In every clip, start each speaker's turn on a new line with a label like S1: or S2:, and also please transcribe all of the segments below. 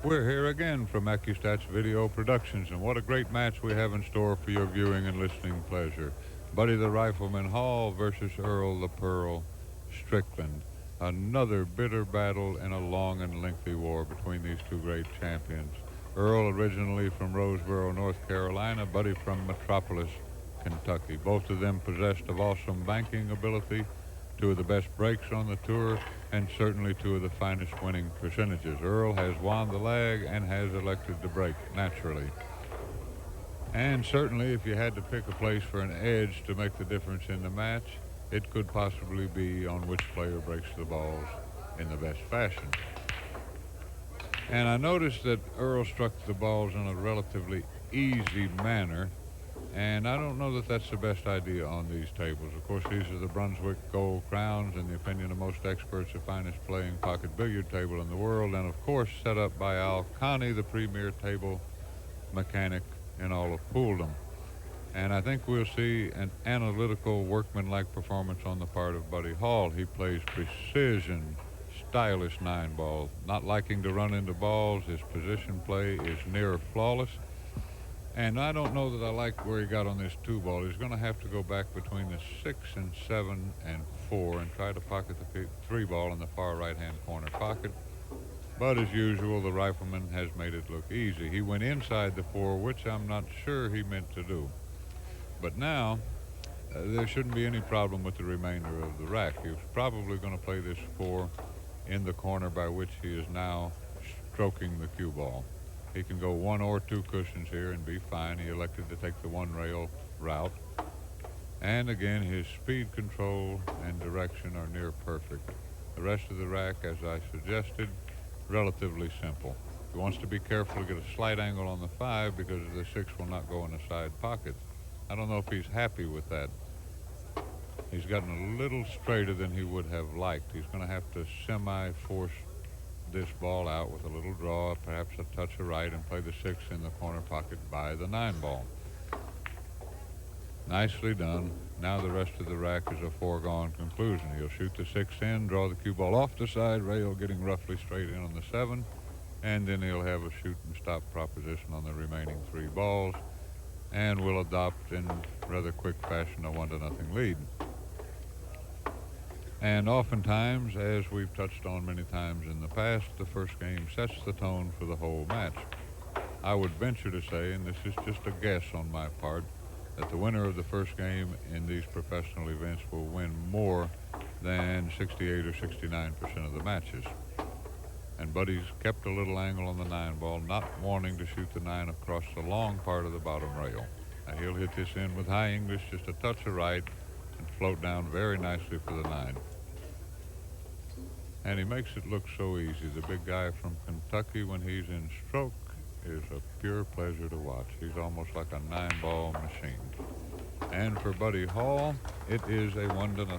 S1: We're here again from ACCUSTATS Video Productions, and what a great match we have in store for your viewing and listening pleasure. Buddy the Rifleman Hall versus Earl the Pearl Strickland. Another bitter battle in a long and lengthy war between these two great champions. Earl originally from Roseboro, North Carolina, Buddy from Metropolis, Kentucky. Both of them possessed of awesome banking ability, two of the best breaks on the tour, and certainly two of the finest winning percentages. Earl has won the leg and has elected to break, naturally. And certainly if you had to pick a place for an edge to make the difference in the match, it could possibly be on which player breaks the balls in the best fashion. And I noticed that Earl struck the balls in a relatively easy manner, and I don't know that that's the best idea on these tables. Of course, these are the Brunswick Gold Crowns, in the opinion of most experts, the finest playing pocket billiard table in the world, and of course set up by Al Connie, the premier table mechanic in all of pooldom. And I think we'll see an analytical, workmanlike performance on the part of Buddy Hall. He plays precision, stylish 9-ball, not liking to run into balls. His position play is near flawless. And I don't know that I like where he got on this 2-ball. He's going to have to go back between the 6 and 7 and 4 and try to pocket the 3-ball in the far right-hand corner pocket. But as usual, the Rifleman has made it look easy. He went inside the 4, which I'm not sure he meant to do. But now, there shouldn't be any problem with the remainder of the rack. He was probably going to play this 4 in the corner by which he is now stroking the cue ball. He can go 1 or 2 cushions here and be fine. He elected to take the 1-rail route. And again, his speed control and direction are near perfect. The rest of the rack, as I suggested, relatively simple. He wants to be careful to get a slight angle on the 5 because the 6 will not go in the side pocket. I don't know if he's happy with that. He's gotten a little straighter than he would have liked. He's going to have to semi-force this ball out with a little draw, perhaps a touch of right, and play the 6 in the corner pocket by the 9-ball. Nicely done. Now the rest of the rack is a foregone conclusion. He'll shoot the 6 in, draw the cue ball off the side rail, getting roughly straight in on the 7, and then he'll have a shoot and stop proposition on the remaining 3 balls, and will adopt in rather quick fashion a 1-0 lead. And oftentimes, as we've touched on many times in the past, the first game sets the tone for the whole match. I would venture to say, and this is just a guess on my part, that the winner of the first game in these professional events will win more than 68 or 69% of the matches. And Buddy's kept a little angle on the 9-ball, not wanting to shoot the 9 across the long part of the bottom rail. Now he'll hit this in with high English, just a touch of right, and float down very nicely for the 9. And he makes it look so easy. The big guy from Kentucky, when he's in stroke, is a pure pleasure to watch. He's almost like a 9-ball machine. And for Buddy Hall, it is a 1-0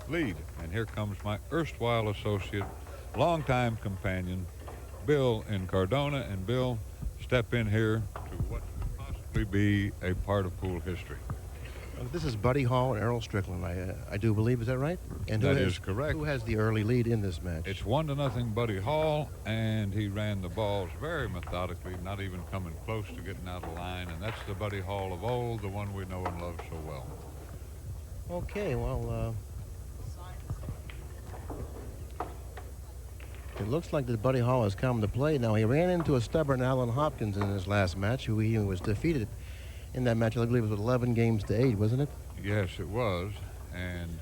S1: lead. And here comes my erstwhile associate, longtime companion, Bill Incardona. And Bill, step in here to what could possibly be a part of pool history.
S2: This is Buddy Hall and Earl Strickland, I do believe. Is that right? And
S1: that is correct.
S2: Who has the early lead in this match?
S1: It's 1-0 Buddy Hall, and he ran the balls very methodically, not even coming close to getting out of line. And that's the Buddy Hall of old, the one we know and love so well.
S2: Okay, well, it looks like that Buddy Hall has come to play. Now, he ran into a stubborn Alan Hopkins in his last match, who he was defeated in that match. I believe it was 11 games to 8, wasn't it?
S1: Yes, it was. And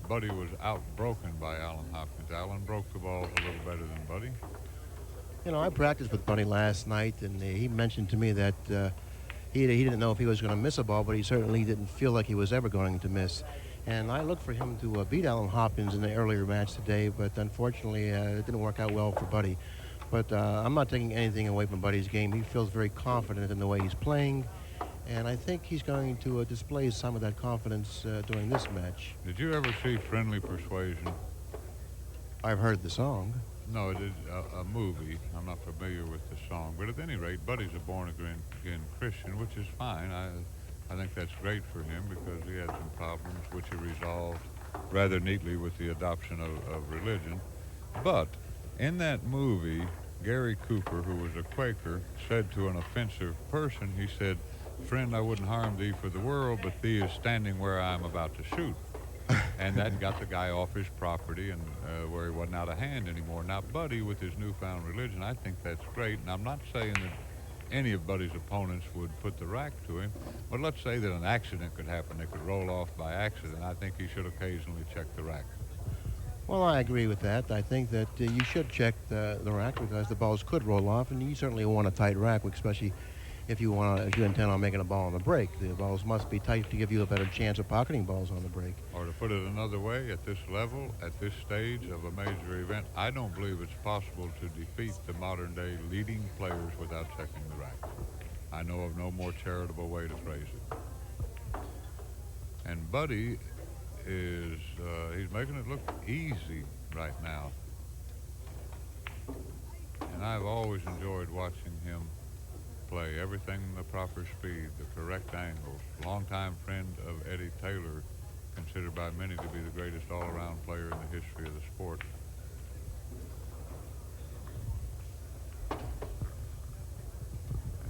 S1: Buddy was outbroken by Alan Hopkins. Alan broke the balls a little better than Buddy.
S2: You know, I practiced with Buddy last night, and he mentioned to me that he didn't know if he was going to miss a ball, but he certainly didn't feel like he was ever going to miss. And I looked for him to beat Alan Hopkins in the earlier match today, but unfortunately it didn't work out well for Buddy. But I'm not taking anything away from Buddy's game. He feels very confident in the way he's playing, and I think he's going to display some of that confidence during this match.
S1: Did you ever see Friendly Persuasion?
S2: I've heard the song.
S1: No, it is a movie. I'm not familiar with the song. But at any rate, Buddy's a born-again Christian, which is fine. I think that's great for him because he had some problems which he resolved rather neatly with the adoption of religion. But in that movie, Gary Cooper, who was a Quaker, said to an offensive person, he said, "Friend, I wouldn't harm thee for the world, but thee is standing where I am about to shoot." And that got the guy off his property and where he wasn't out of hand anymore. Now, Buddy, with his newfound religion, I think that's great. And I'm not saying that any of Buddy's opponents would put the rack to him, but let's say that an accident could happen. They could roll off by accident. I think he should occasionally check the rack.
S2: Well, I agree with that. I think that you should check the rack because the balls could roll off, and you certainly want a tight rack, especially if you intend on making a ball on the break. The balls must be tight to give you a better chance of pocketing balls on the break.
S1: Or to put it another way, at this level, at this stage of a major event, I don't believe it's possible to defeat the modern-day leading players without checking the rack. I know of no more charitable way to phrase it. And Buddy is, he's making it look easy right now. And I've always enjoyed watching him play. Everything the proper speed, the correct angles. Longtime friend of Eddie Taylor, considered by many to be the greatest all-around player in the history of the sport. And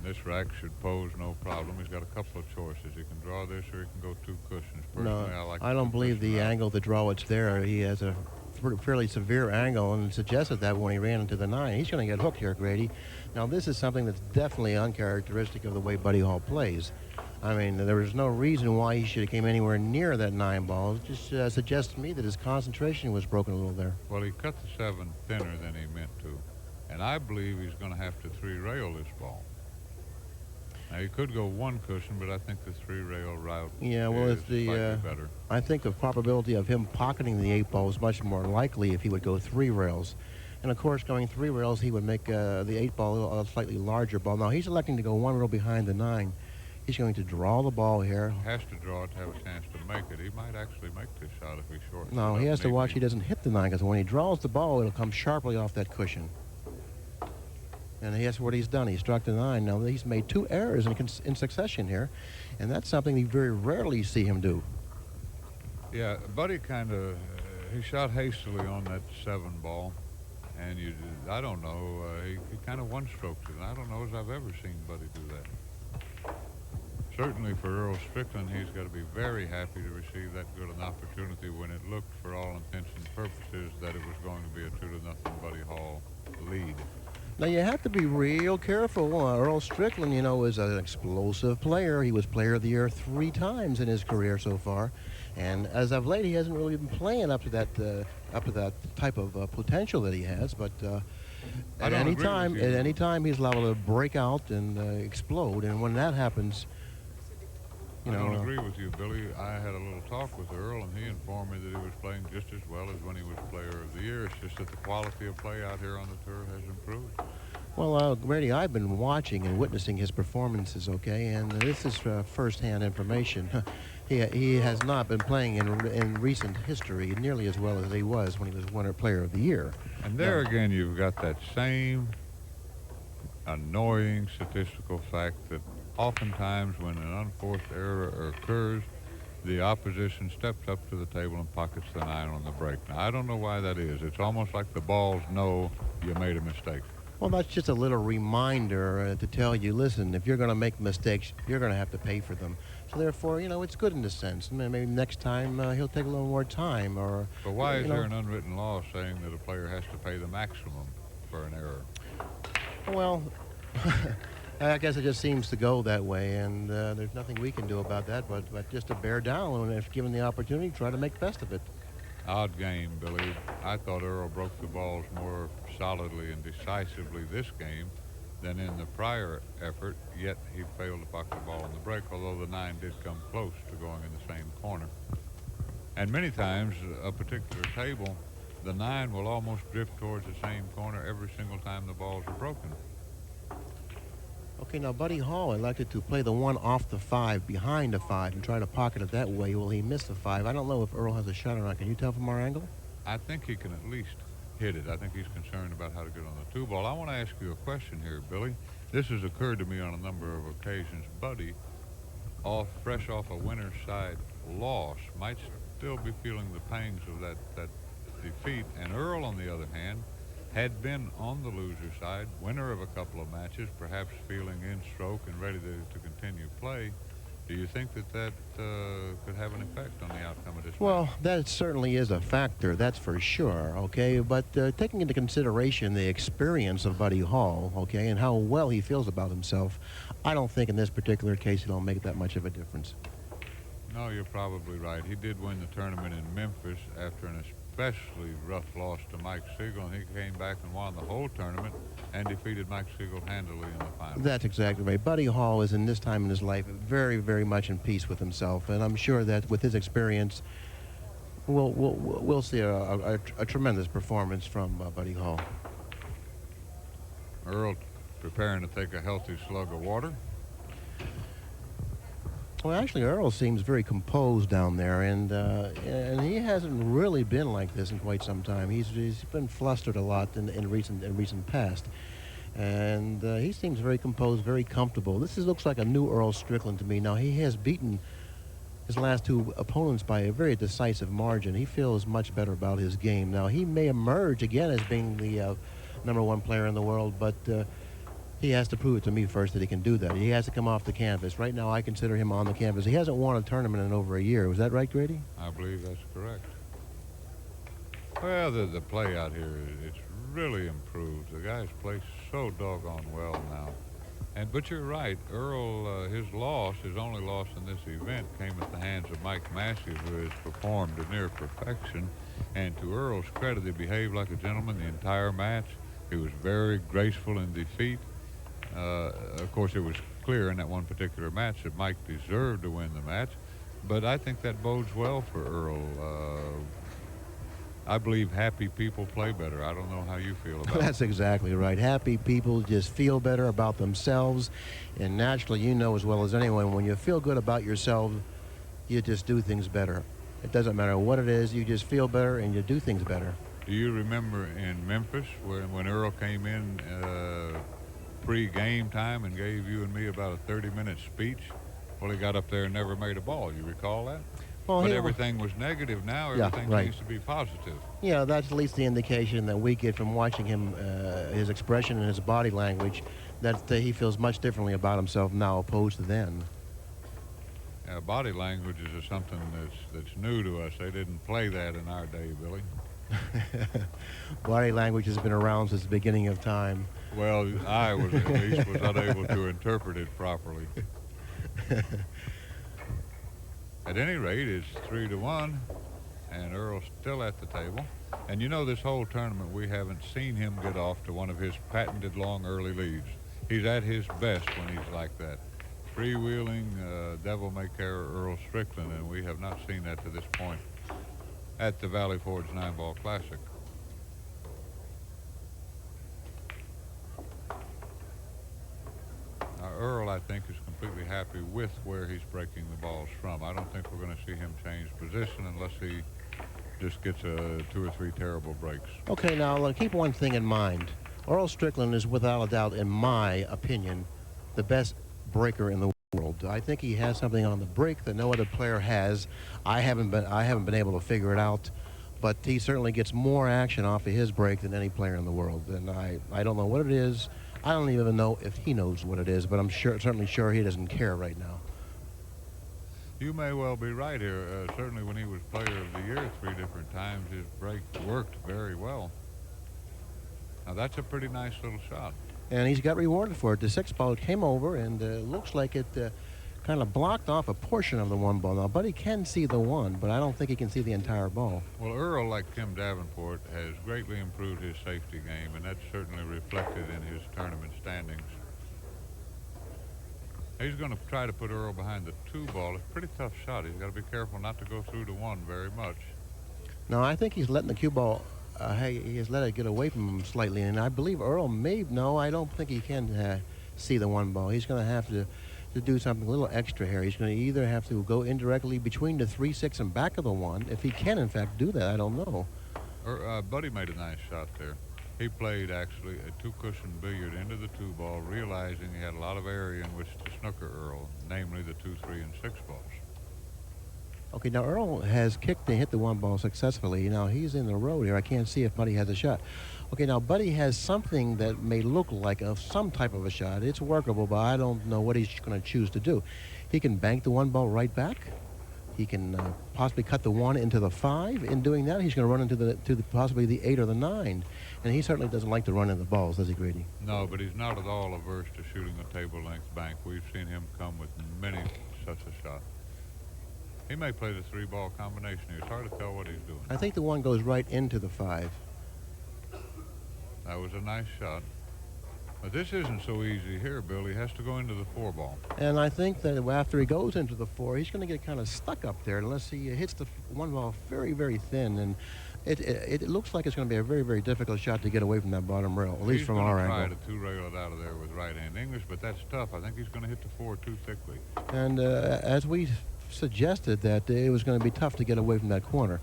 S1: this rack should pose no problem. He's got a couple of choices. He can draw this or he can go 2 cushions. Personally, I
S2: don't believe the angle to draw it's there. He has a fairly severe angle and suggested that when he ran into the 9. He's going to get hooked here, Grady. Now, this is something that's definitely uncharacteristic of the way Buddy Hall plays. I mean, there was no reason why he should have came anywhere near that 9 ball. It just suggests to me that his concentration was broken a little there.
S1: Well, he cut the 7 thinner than he meant to. And I believe he's going to have to 3-rail this ball. Now, he could go 1 cushion, but I think the 3-rail route is slightly better.
S2: I think the probability of him pocketing the 8 ball is much more likely if he would go 3 rails. And, of course, going 3 rails, he would make the 8 ball a slightly larger ball. Now, he's electing to go 1 rail behind the 9. He's going to draw the ball here.
S1: He has to draw it to have a chance to make it. He might actually make this shot if he shorts.
S2: No, he has to watch he doesn't hit the 9, because when he draws the ball, it'll come sharply off that cushion. And that's what he's done. He struck the 9. Now, he's made 2 errors in succession here, and that's something you very rarely see him do.
S1: Yeah, Buddy kind of, he shot hastily on that 7 ball, and I don't know, he kind of one-stroked it, and I don't know as I've ever seen Buddy do that. Certainly for Earl Strickland, he's got to be very happy to receive that good an opportunity when it looked, for all intents and purposes, that it was going to be a 2-0 Buddy Hall lead.
S2: Now, you have to be real careful. Earl Strickland, you know, is an explosive player. He was Player of the Year 3 times in his career so far. And as of late, he hasn't really been playing up to that type of potential that he has. But at any time, he's liable to break out and explode. And when that happens,
S1: I don't agree with you, Billy. I had a little talk with Earl, and he informed me that he was playing just as well as when he was Player of the Year. It's just that the quality of play out here on the tour has improved.
S2: Well, Grady, I've been watching and witnessing his performances, okay, and this is first-hand information. He has not been playing in recent history nearly as well as he was when he was winner Player of the Year.
S1: And there again, you've got that same annoying statistical fact that oftentimes when an unforced error occurs, the opposition steps up to the table and pockets the 9 on the break. Now, I don't know why that is. It's almost like the balls know you made a mistake.
S2: Well, that's just a little reminder to tell you, listen, if you're going to make mistakes, you're going to have to pay for them. So therefore, you know, it's good in a sense. Maybe next time he'll take a little more time.
S1: But why is there an unwritten law saying that a player has to pay the maximum for an error?
S2: Well, I guess it just seems to go that way, and there's nothing we can do about that but just to bear down, and if given the opportunity, try to make the best of it.
S1: Odd game, Billy. I thought Earl broke the balls more solidly and decisively this game than in the prior effort, yet he failed to pocket the ball on the break, although the 9 did come close to going in the same corner. And many times, a particular table, the 9 will almost drift towards the same corner every single time the balls are broken.
S2: Okay, now Buddy Hall elected to play the 1 off the 5, behind the 5, and try to pocket it that way. Will he miss the 5? I don't know if Earl has a shot or not. Can you tell from our angle?
S1: I think he can at least hit it. I think he's concerned about how to get on the 2 ball. I want to ask you a question here, Billy. This has occurred to me on a number of occasions. Buddy, fresh off a winner's side loss, might still be feeling the pangs of that defeat. And Earl, on the other hand, had been on the loser side, winner of a couple of matches, perhaps feeling in stroke and ready to continue play. Do you think that could have an effect on the outcome of this
S2: Well,
S1: match?
S2: that certainly is a factor, that's for sure, okay? But taking into consideration the experience of Buddy Hall, okay, and how well he feels about himself, I don't think in this particular case it'll make that much of a difference.
S1: No, you're probably right. He did win the tournament in Memphis after an especially rough loss to Mike Siegel, and he came back and won the whole tournament and defeated Mike Siegel handily in the final.
S2: That's exactly right. Buddy Hall is in this time in his life very, very much in peace with himself, and I'm sure that with his experience, we'll see a tremendous performance from Buddy Hall.
S1: Earl preparing to take a healthy slug of water.
S2: Well, actually, Earl seems very composed down there, and he hasn't really been like this in quite some time. He's been flustered a lot in recent past, and he seems very composed, very comfortable. Looks like a new Earl Strickland to me. Now, he has beaten his last two opponents by a very decisive margin. He feels much better about his game. Now, he may emerge again as being the #1 player in the world, but he has to prove it to me first that he can do that. He has to come off the canvas. Right now, I consider him on the canvas. He hasn't won a tournament in over a year. Was that right, Grady?
S1: I believe that's correct. Well, the play out here, it's really improved. The guys play so doggone well now. But you're right, Earl, his only loss in this event came at the hands of Mike Massey, who has performed to near perfection. And to Earl's credit, he behaved like a gentleman the entire match. He was very graceful in defeat. Of course, it was clear in that one particular match that Mike deserved to win the match, but I think that bodes well for Earl. I believe happy people play better. I don't know how you feel about
S2: That's exactly right. Happy people just feel better about themselves, and naturally, you know as well as anyone, when you feel good about yourself, you just do things better. It doesn't matter what it is, you just feel better and you do things better.
S1: Do you remember in Memphis when Earl came in pre-game time and gave you and me about a 30-minute speech? Well, he got up there and never made a ball. You recall that?
S2: Well,
S1: but everything was negative now. Everything seems to be positive.
S2: Yeah, that's at least the indication that we get from watching him, his expression and his body language, that he feels much differently about himself now opposed to then.
S1: Yeah, body languages is something that's new to us. They didn't play that in our day, Billy.
S2: Body language has been around since the beginning of time.
S1: Well, I was at least was unable to interpret it properly. At any rate, it's 3-1, and Earl's still at the table. And you know, this whole tournament, we haven't seen him get off to one of his patented long early leads. He's at his best when he's like that. Freewheeling, devil-may-care Earl Strickland, and we have not seen that to this point at the Valley Forge 9-Ball Classic. Now, Earl, I think, is completely happy with where he's breaking the balls from. I don't think we're going to see him change position unless he just gets 2 or 3 terrible breaks.
S2: Okay, now keep one thing in mind. Earl Strickland is without a doubt, in my opinion, the best breaker in the world. I think he has something on the break that no other player has. I haven't been able to figure it out, but he certainly gets more action off of his break than any player in the world. And I don't know what it is. I don't even know if he knows what it is, but I'm certainly sure he doesn't care right now.
S1: You may well be right here. Certainly when he was player of the year 3 different times, his break worked very well. Now that's a pretty nice little shot.
S2: And he's got rewarded for it. The 6 ball came over, and looks like it kind of blocked off a portion of the 1 ball. Now, Buddy can see the 1, but I don't think he can see the entire ball.
S1: Well, Earl, like Tim Davenport, has greatly improved his safety game, and that's certainly reflected in his tournament standings. He's going to try to put Earl behind the 2 ball. It's a pretty tough shot. He's got to be careful not to go through the 1 very much.
S2: No, I think he's letting the cue ball, he has let it get away from him slightly, and I believe Earl no, I don't think he can see the 1 ball. He's going to have to do something a little extra here. He's going to either have to go indirectly between the 3-6 and back of the 1. If he can, in fact, do that, I don't know.
S1: Buddy made a nice shot there. He played, actually, a 2-cushion billiard into the 2 ball, realizing he had a lot of area in which to snooker Earl, namely the 2, 3, and 6 balls.
S2: Okay, now Earl has kicked and hit the one ball successfully. Now he's in the road here. I can't see if Buddy has a shot. Okay, now Buddy has something that may look like some type of a shot. It's workable, but I don't know what he's going to choose to do. He can bank the one ball right back. He can possibly cut the 1 into the 5. In doing that, he's going to run into possibly the 8 or the 9. And he certainly doesn't like to run into the balls, does he, Grady?
S1: No, but he's not at all averse to shooting a table-length bank. We've seen him come with many such a shot. He may play the 3-ball combination here. It's hard to tell what he's doing.
S2: I think the 1 goes right into the 5.
S1: That was a nice shot. But this isn't so easy here, Bill. He has to go into the 4-ball.
S2: And I think that after he goes into the 4, he's going to get kind of stuck up there unless he hits the 1 ball very, very thin. And it looks like it's going to be a very, very difficult shot to get away from that bottom rail, at least from our angle.
S1: He's going to try to 2-rail it out of there with right-hand English, but that's tough. I think he's going to hit the 4 too thickly.
S2: And as we suggested, that it was going to be tough to get away from that corner.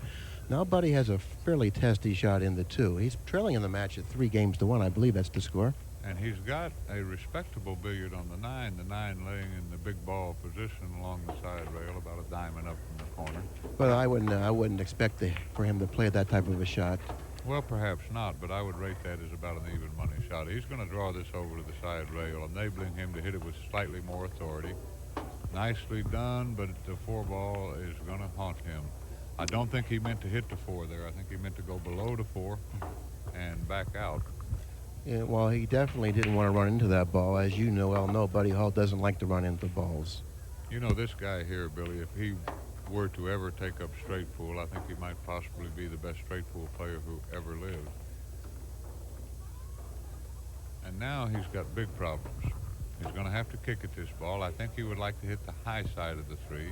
S2: Now Buddy has a fairly testy shot in the 2. He's trailing in the match at 3-1. I believe that's the score.
S1: And he's got a respectable billiard on the 9. The 9 laying in the big ball position along the side rail, about a diamond up from the corner.
S2: But I wouldn't expect for him to play that type of a shot.
S1: Well, perhaps not, but I would rate that as about an even money shot. He's going to draw this over to the side rail, enabling him to hit it with slightly more authority. Nicely done, but the 4-ball is going to haunt him. I don't think he meant to hit the 4 there. I think he meant to go below the 4 and back out.
S2: Yeah, well, he definitely didn't want to run into that ball. As you well know, Buddy Hall doesn't like to run into balls.
S1: You know, this guy here, Billy, if he were to ever take up straight pool, I think he might possibly be the best straight pool player who ever lived. And now he's got big problems. He's going to have to kick at this ball. I think he would like to hit the high side of the 3,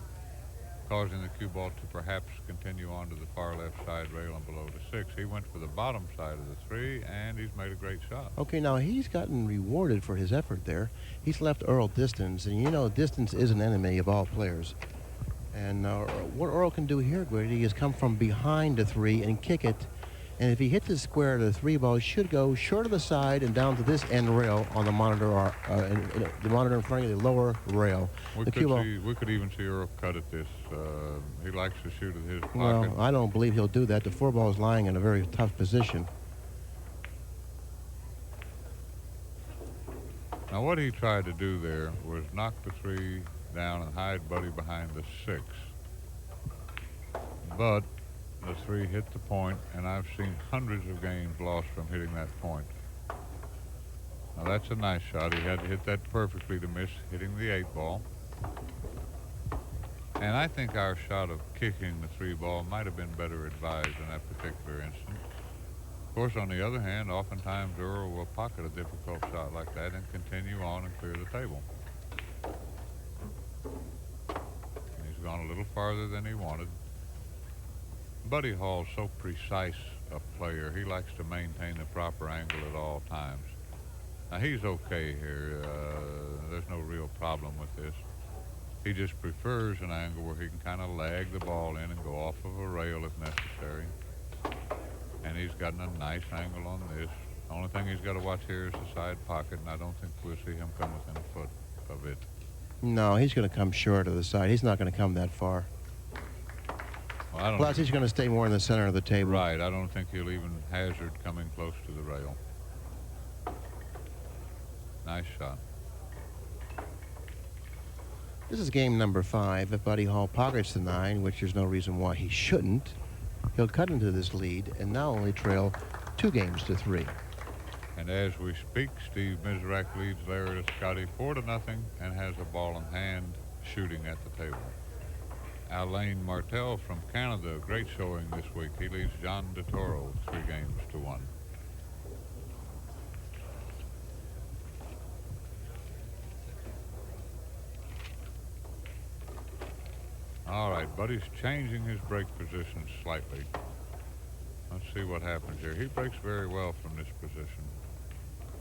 S1: causing the cue ball to perhaps continue on to the far left side rail and below the 6. He went for the bottom side of the 3, and he's made a great shot.
S2: Okay, now he's gotten rewarded for his effort there. He's left Earl distance, and you know distance is an enemy of all players. And what Earl can do here, Grady, is come from behind the 3 and kick it. And if he hits the square, the 3 ball should go short of the side and down to this end rail on the monitor, or the monitor in front of you, the lower rail.
S1: We could even see Earl cut at this. He likes to shoot at his pocket.
S2: Well, I don't believe he'll do that. The 4 ball is lying in a very tough position.
S1: Now, what he tried to do there was knock the 3 down and hide Buddy behind the 6. But the 3 hit the point, and I've seen hundreds of games lost from hitting that point. Now, that's a nice shot. He had to hit that perfectly to miss hitting the 8 ball. And I think our shot of kicking the 3 ball might have been better advised in that particular instance. Of course, on the other hand, oftentimes Earl will pocket a difficult shot like that and continue on and clear the table. And he's gone a little farther than he wanted. Buddy Hall's so precise a player. He likes to maintain the proper angle at all times. Now, he's okay here. There's no real problem with this. He just prefers an angle where he can kind of lag the ball in and go off of a rail if necessary. And he's gotten a nice angle on this. The only thing he's got to watch here is the side pocket, and I don't think we'll see him come within a foot of it.
S2: No, he's going to come short of the side. He's not going to come that far.
S1: Well,
S2: plus, he's going to stay more in the center of the table.
S1: Right. I don't think he'll even hazard coming close to the rail. Nice shot.
S2: This is game number 5. If Buddy Hall pockets the 9, which there's no reason why he shouldn't, he'll cut into this lead and now only trail 2-3.
S1: And as we speak, Steve Mizrak leads Larry Scotty 4-0 and has a ball in hand shooting at the table. Alain Martel from Canada, great showing this week. He leads John DeToro 3-1. All right, Buddy's changing his break position slightly. Let's see what happens here. He breaks very well from this position.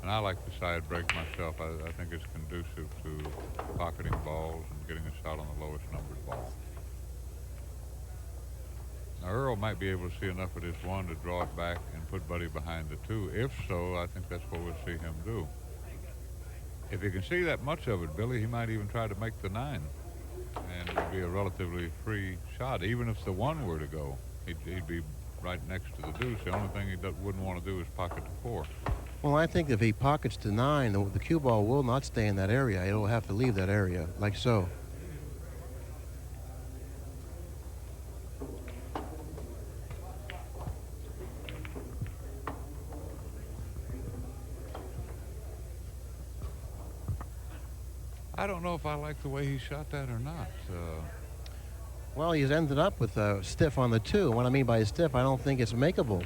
S1: And I like the side break myself. I think it's conducive to pocketing balls and getting a shot on the lowest numbered ball. Now, Earl might be able to see enough of this 1 to draw it back and put Buddy behind the 2. If so, I think that's what we'll see him do. If you can see that much of it, Billy, he might even try to make the 9. and it would be a relatively free shot. Even if the 1 were to go, he'd be right next to the deuce. The only thing he wouldn't want to do is pocket the 4.
S2: Well, I think if he pockets the 9, the cue ball will not stay in that area. It'll have to leave that area, like so.
S1: I don't know if I like the way he shot that or not.
S2: Well, he's ended up with a stiff on the 2. What I mean by a stiff, I don't think it's makeable.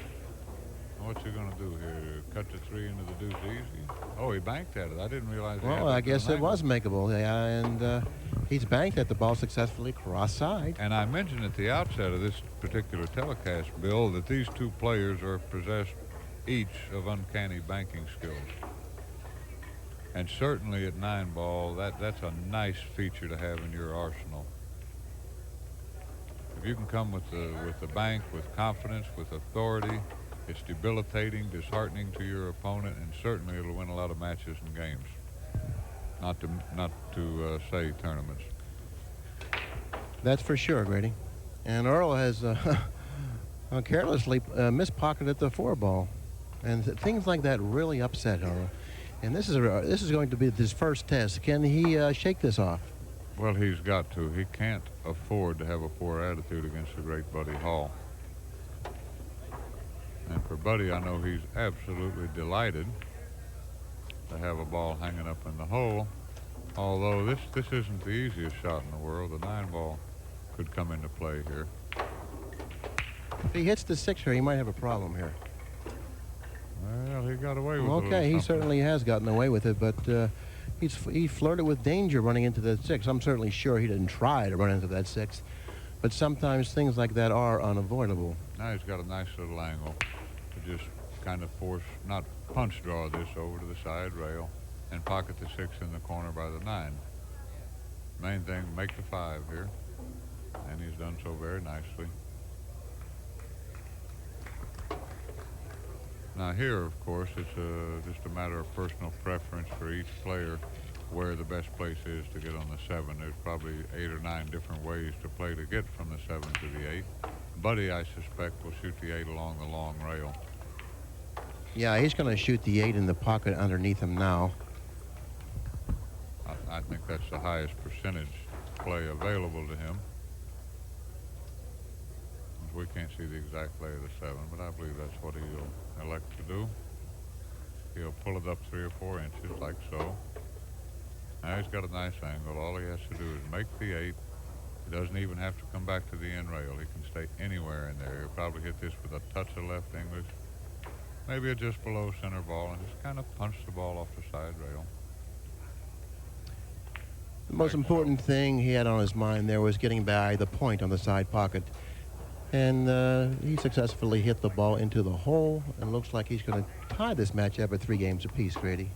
S1: What's he going to do here? Cut the 3 into the deuce easy? Oh, he banked at it. I didn't realize he had
S2: Well, I
S1: it to
S2: guess
S1: an
S2: it
S1: angle.
S2: was makeable, yeah, and he's banked at the ball successfully cross-side.
S1: And I mentioned at the outset of this particular telecast, Bill, that these 2 players are possessed each of uncanny banking skills. And certainly at 9 ball, that's a nice feature to have in your arsenal. If you can come with the bank, with confidence, with authority, it's debilitating, disheartening to your opponent, and certainly it'll win a lot of matches and games. Not to say tournaments.
S2: That's for sure, Grady. And Earl has carelessly mispocketed the 4 ball, and things like that really upset Earl. And this is going to be his first test. Can he shake this off?
S1: Well, he's got to. He can't afford to have a poor attitude against the great Buddy Hall. And for Buddy, I know he's absolutely delighted to have a ball hanging up in the hole. Although this isn't the easiest shot in the world. The 9 ball could come into play here.
S2: If he hits the 6 here, he might have a problem here.
S1: Well, he got away with it.
S2: Okay, he certainly has gotten away with it, but he flirted with danger running into the 6. I'm certainly sure he didn't try to run into that 6, but sometimes things like that are unavoidable.
S1: Now he's got a nice little angle to just kind of force, not punch draw this over to the side rail and pocket the 6 in the corner by the 9. Main thing, make the 5 here, and he's done so very nicely. Now here, of course, it's just a matter of personal preference for each player where the best place is to get on the 7. There's probably 8 or 9 different ways to play to get from the 7 to the 8. Buddy, I suspect, will shoot the 8 along the long rail.
S2: Yeah, he's going to shoot the 8 in the pocket underneath him now.
S1: I think that's the highest percentage play available to him. We can't see the exact lay of the 7, but I believe that's what he'll elect to do. He'll pull it up 3 or 4 inches like so. Now he's got a nice angle. All he has to do is make the 8. He doesn't even have to come back to the end rail. He can stay anywhere in there. He'll probably hit this with a touch of left English, maybe a just below center ball, and just kind of punch the ball off the side rail.
S2: The most important thing he had on his mind there was getting by the point on the side pocket. And he successfully hit the ball into the hole, and looks like he's going to tie this match up at 3 games apiece, Grady.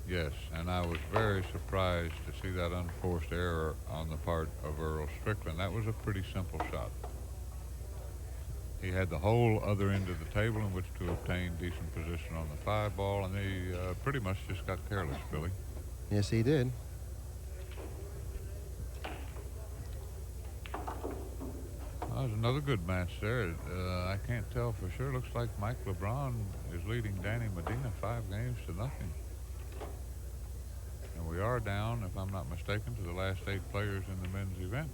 S1: Yes, and I was very surprised to see that unforced error on the part of Earl Strickland. That was a pretty simple shot. He had the whole other end of the table in which to obtain decent position on the 5 ball, and he pretty much just got careless, Billy.
S2: Yes, he did.
S1: That was another good match there. I can't tell for sure. Looks like Mike LeBron is leading Danny Medina 5 games to nothing. And we are down, if I'm not mistaken, to the last 8 players in the men's event.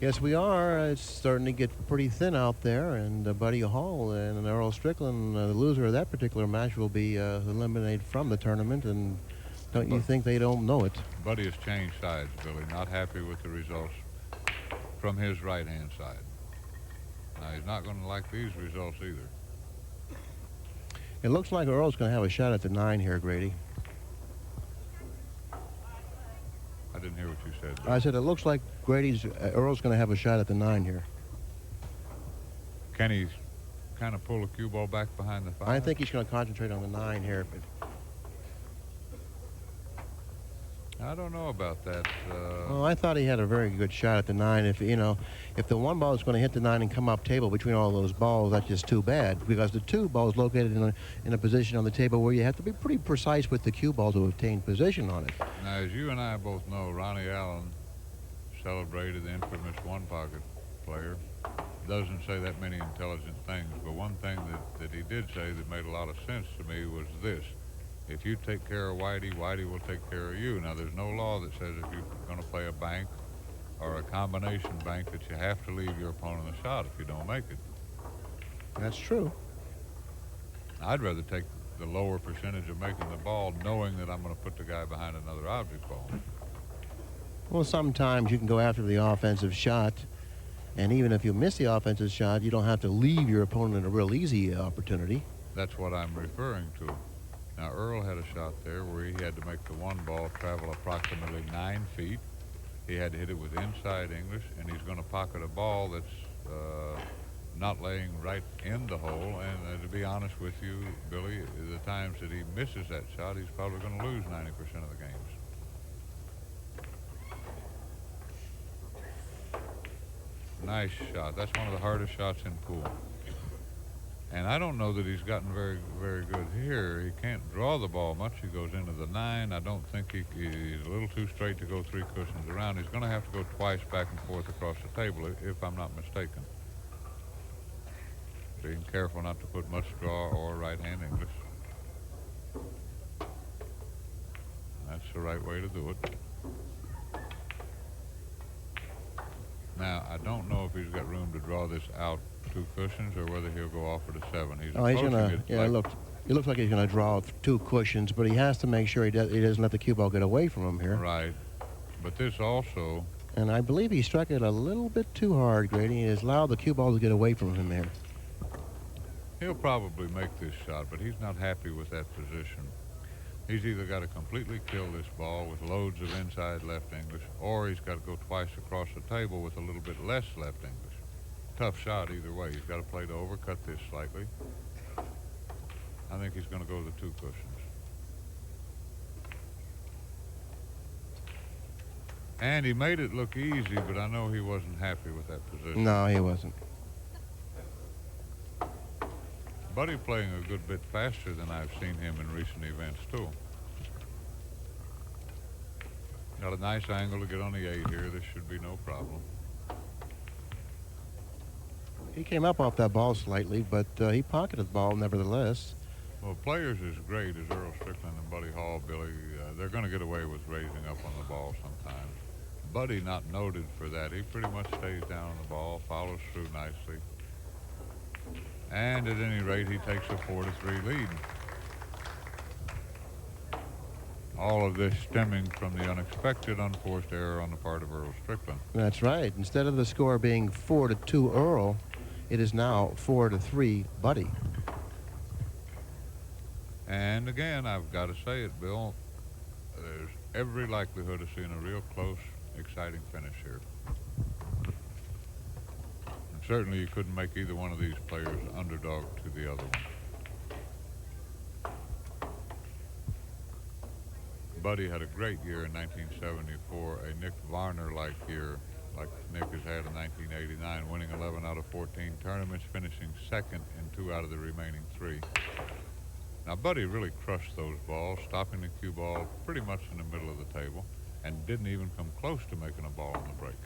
S2: Yes, we are. It's starting to get pretty thin out there, and Buddy Hall and Earl Strickland, the loser of that particular match, will be eliminated from the tournament, and don't you think they don't know it?
S1: Buddy has changed sides, Billy. Not happy with the results from his right-hand side. Now, he's not going to like these results either.
S2: It looks like Earl's going to have a shot at the 9 here, Grady.
S1: I didn't hear what you said.
S2: I said it looks like Earl's going to have a shot at the 9 here.
S1: Can he kind of pull a cue ball back behind the 5?
S2: I think he's going to concentrate on the 9 here.
S1: I don't know about that.
S2: Well, I thought he had a very good shot at the 9. If if the 1 ball is going to hit the 9 and come up table between all those balls, that's just too bad, because the 2 ball is located in a position on the table where you have to be pretty precise with the cue ball to obtain position on it.
S1: Now, as you and I both know, Ronnie Allen celebrated the infamous one pocket player. Doesn't say that many intelligent things, but one thing that he did say that made a lot of sense to me was this: if you take care of Whitey, Whitey will take care of you. Now, there's no law that says if you're going to play a bank or a combination bank that you have to leave your opponent a shot if you don't make it.
S2: That's true.
S1: I'd rather take the lower percentage of making the ball, knowing that I'm going to put the guy behind another object ball.
S2: Well, sometimes you can go after the offensive shot, and even if you miss the offensive shot, you don't have to leave your opponent a real easy opportunity.
S1: That's what I'm referring to. Now, Earl had a shot there where he had to make the 1 ball travel approximately 9 feet. He had to hit it with inside English, and he's going to pocket a ball that's not laying right in the hole. And to be honest with you, Billy, the times that he misses that shot, he's probably going to lose 90% of the games. Nice shot. That's one of the hardest shots in pool. And I don't know that he's gotten very, very good here. He can't draw the ball much. He goes into the 9. I don't think he's a little too straight to go 3 cushions around. He's going to have to go twice back and forth across the table, if I'm not mistaken. Being careful not to put much draw or right-hand English. That's the right way to do it. Now, I don't know if he's got room to draw this out 2 cushions or whether he'll go off at a 7. He's
S2: going to, yeah,
S1: like,
S2: it looks like he's going to draw 2 cushions, but he has to make sure he doesn't let the cue ball get away from him here.
S1: Right. But this also...
S2: And I believe he struck it a little bit too hard, Grady. He has allowed the cue ball to get away from him here.
S1: He'll probably make this shot, but he's not happy with that position. He's either got to completely kill this ball with loads of inside left English, or he's got to go twice across the table with a little bit less left English. Tough shot either way. He's got to play to overcut this slightly. I think he's going to go to the 2 cushions. And he made it look easy, but I know he wasn't happy with that position.
S2: No, he wasn't.
S1: Buddy playing a good bit faster than I've seen him in recent events, too. Got a nice angle to get on the 8 here. This should be no problem.
S2: He came up off that ball slightly, but he pocketed the ball nevertheless.
S1: Well, players as great as Earl Strickland and Buddy Hall, Billy, they're going to get away with raising up on the ball sometimes. Buddy not noted for that. He pretty much stays down on the ball, follows through nicely. And at any rate, he takes a 4-3 lead. All of this stemming from the unexpected unforced error on the part of Earl Strickland.
S2: That's right. Instead of the score being 4-2 Earl, it is now 4-3 Buddy.
S1: And again, I've got to say it, Bill, there's every likelihood of seeing a real close, exciting finish here. And certainly you couldn't make either one of these players underdog to the other one. Buddy had a great year in 1974, a Nick Varner-like year, like Nick has had in 1989, winning 11 out of 14 tournaments, finishing second in 2 out of the remaining 3. Now, Buddy really crushed those balls, stopping the cue ball pretty much in the middle of the table, and didn't even come close to making a ball on the break.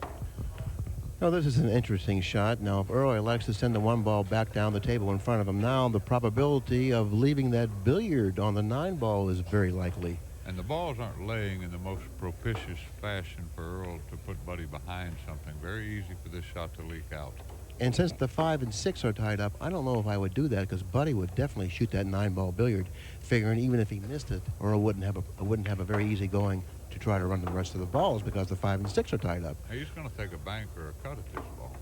S2: Now, this is an interesting shot. Now, if Earl elects to send the 1 ball back down the table in front of him now, the probability of leaving that billiard on the 9 ball is very likely.
S1: And the balls aren't laying in the most propitious fashion for Earl to put Buddy behind something. Very easy for this shot to leak out.
S2: And since the 5 and 6 are tied up, I don't know if I would do that, because Buddy would definitely shoot that 9-ball billiard, figuring even if he missed it, Earl wouldn't have a very easy going to try to run the rest of the balls because the 5 and 6 are tied up.
S1: He's going to take a bank or a cut at this ball.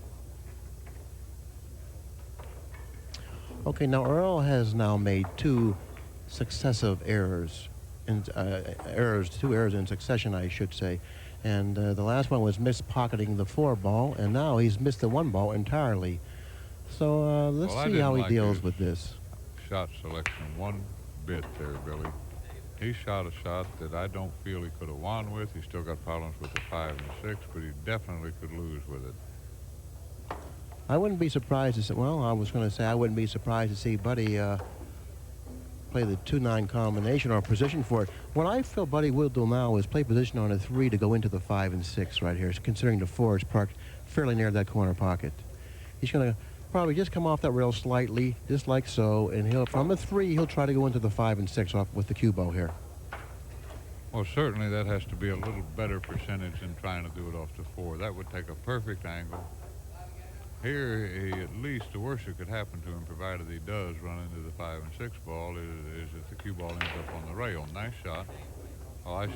S2: Okay, now Earl has now made 2 successive errors, two errors in succession, I should say. And the last one was mispocketing the 4 ball, and now he's missed the 1 ball entirely. So let's see how he deals with this.
S1: Shot selection one bit there, Billy. He shot a shot that I don't feel he could have won with. He's still got problems with the 5 and 6, but he definitely could lose with it.
S2: I wouldn't be surprised to see, well, I was going to say I wouldn't be surprised to see Buddy play the 2-9 combination or position for it. What I feel Buddy will do now is play position on a 3 to go into the 5 and 6 right here, considering the 4 is parked fairly near that corner pocket. He's going to probably just come off that rail slightly, just like so, and he'll, from the 3, he'll try to go into the 5 and 6 off with the cue ball here.
S1: Well, certainly that has to be a little better percentage than trying to do it off the 4. That would take a perfect angle. Here, at least the worst that could happen to him, provided he does run into the 5 and 6 ball, is if the cue ball ends up on the rail. Nice shot. Oh,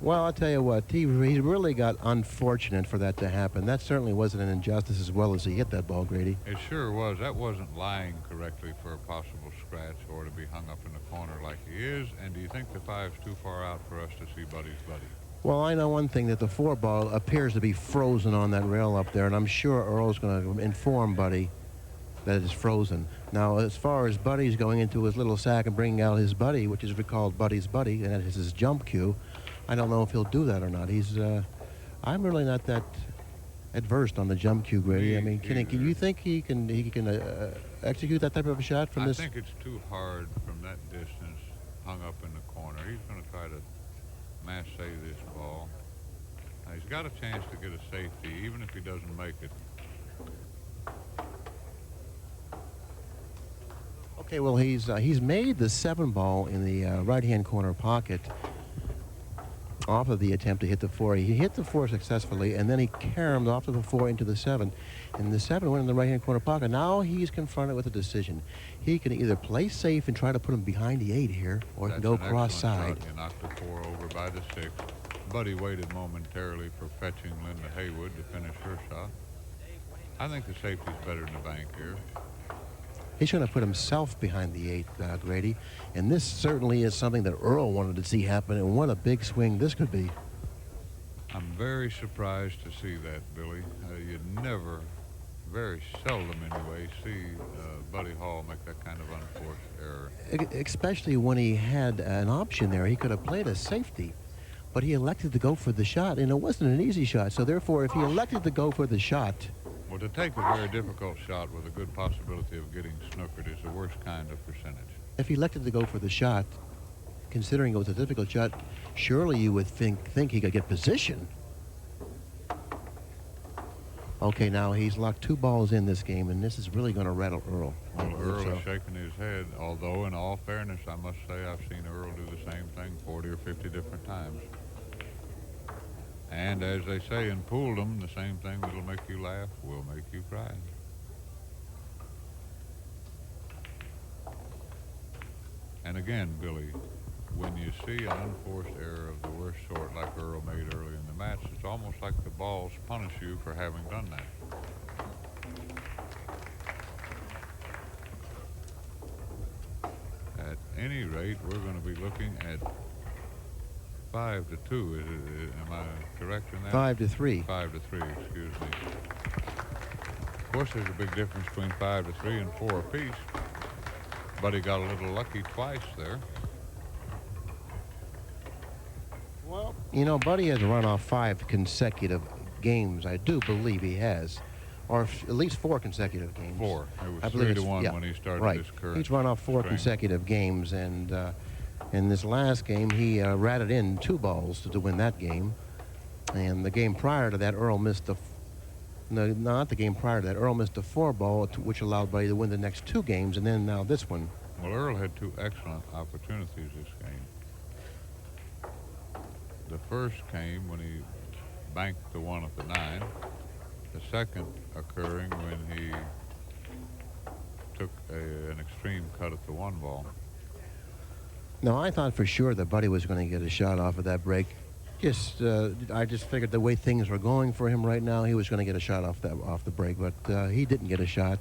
S2: well, I'll tell you what, he really got unfortunate for that to happen. That certainly wasn't an injustice as well as he hit that ball, Grady.
S1: It sure was. That wasn't lying correctly for a possible scratch or to be hung up in the corner like he is. And do you think the 5's too far out for us to see Buddy's buddy?
S2: Well, I know one thing, that the 4 ball appears to be frozen on that rail up there, and I'm sure Earl's going to inform Buddy that it is frozen. Now, as far as Buddy's going into his little sack and bringing out his buddy, which is called Buddy's buddy, and that is his jump cue, I don't know if he'll do that or not. I'm really not that adversed on the jump cue, Grady. I mean, can you think he can execute that type of a shot from this?
S1: I think it's too hard from that distance, hung up in the corner. He's going to try to mass save this ball. Now, he's got a chance to get a safety, even if he doesn't make it.
S2: Okay, well, he's made the 7 ball in the right-hand corner pocket off of the attempt to hit the 4. He hit the 4 successfully, and then he caromed off of the 4 into the 7. And the 7 went in the right-hand corner pocket. Now he's confronted with a decision. He can either play safe and try to put him behind the 8 here, or he can go cross-side.
S1: He knocked the 4 over by the 6. Buddy waited momentarily for fetching Linda Haywood to finish her shot. I think the safety's better than the bank here.
S2: He's going to put himself behind the 8, Grady. And this certainly is something that Earl wanted to see happen, and what a big swing this could be.
S1: I'm very surprised to see that, Billy. You'd never, very seldom anyway, see Buddy Hall make that kind of unforced error.
S2: Especially when he had an option there. He could have played a safety, but he elected to go for the shot, and it wasn't an easy shot. So therefore, if he elected to go for the shot...
S1: Well, to take a very difficult shot with a good possibility of getting snookered is the worst kind of percentage.
S2: If he elected to go for the shot, considering it was a difficult shot, surely you would think he could get position. Okay, now he's locked 2 balls in this game, and this is really going to rattle Earl.
S1: Well, Earl is shaking his head, although in all fairness, I must say I've seen Earl do the same thing 40 or 50 different times. And as they say in pooldom, the same thing that'll make you laugh will make you cry. And again, Billy, when you see an unforced error of the worst sort like Earl made early in the match, it's almost like the balls punish you for having done that. At any rate, we're going to be looking at 5 to 2. Am I correct in that?
S2: 5 to 3.
S1: 5 to 3, excuse me. Of course, there's a big difference between 5 to 3 and 4 apiece. Buddy got a little lucky twice there.
S2: Well, you know, Buddy has run off 5 consecutive games. I do believe he has. Or at least 4 consecutive games.
S1: 4. It was 3 to 1 when he started his current.
S2: He's run off 4 consecutive games, and in this last game, he ratted in 2 balls to win that game. And the game prior to that, Earl missed the... No, not the game prior to that. Earl missed a 4 ball, which allowed Buddy to win the next 2 games, and then now this one.
S1: Well, Earl had 2 excellent opportunities this game. The first came when he banked the 1 at the 9. The second occurring when he took an extreme cut at the 1 ball.
S2: Now, I thought for sure that Buddy was going to get a shot off of that break. I just figured the way things were going for him right now, he was going to get a shot off the break, but he didn't get a shot,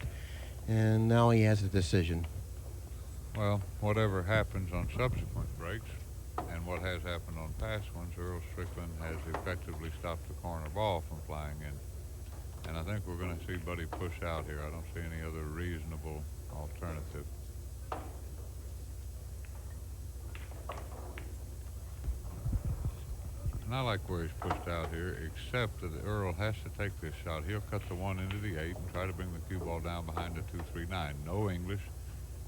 S2: and now he has a decision.
S1: Well, whatever happens on subsequent breaks, and what has happened on past ones, Earl Strickland has effectively stopped the corner ball from flying in. And I think we're going to see Buddy push out here. I don't see any other reasonable alternative. And I like where he's pushed out here, except that Earl has to take this shot. He'll cut the 1 into the 8 and try to bring the cue ball down behind the 2-3-9. No English.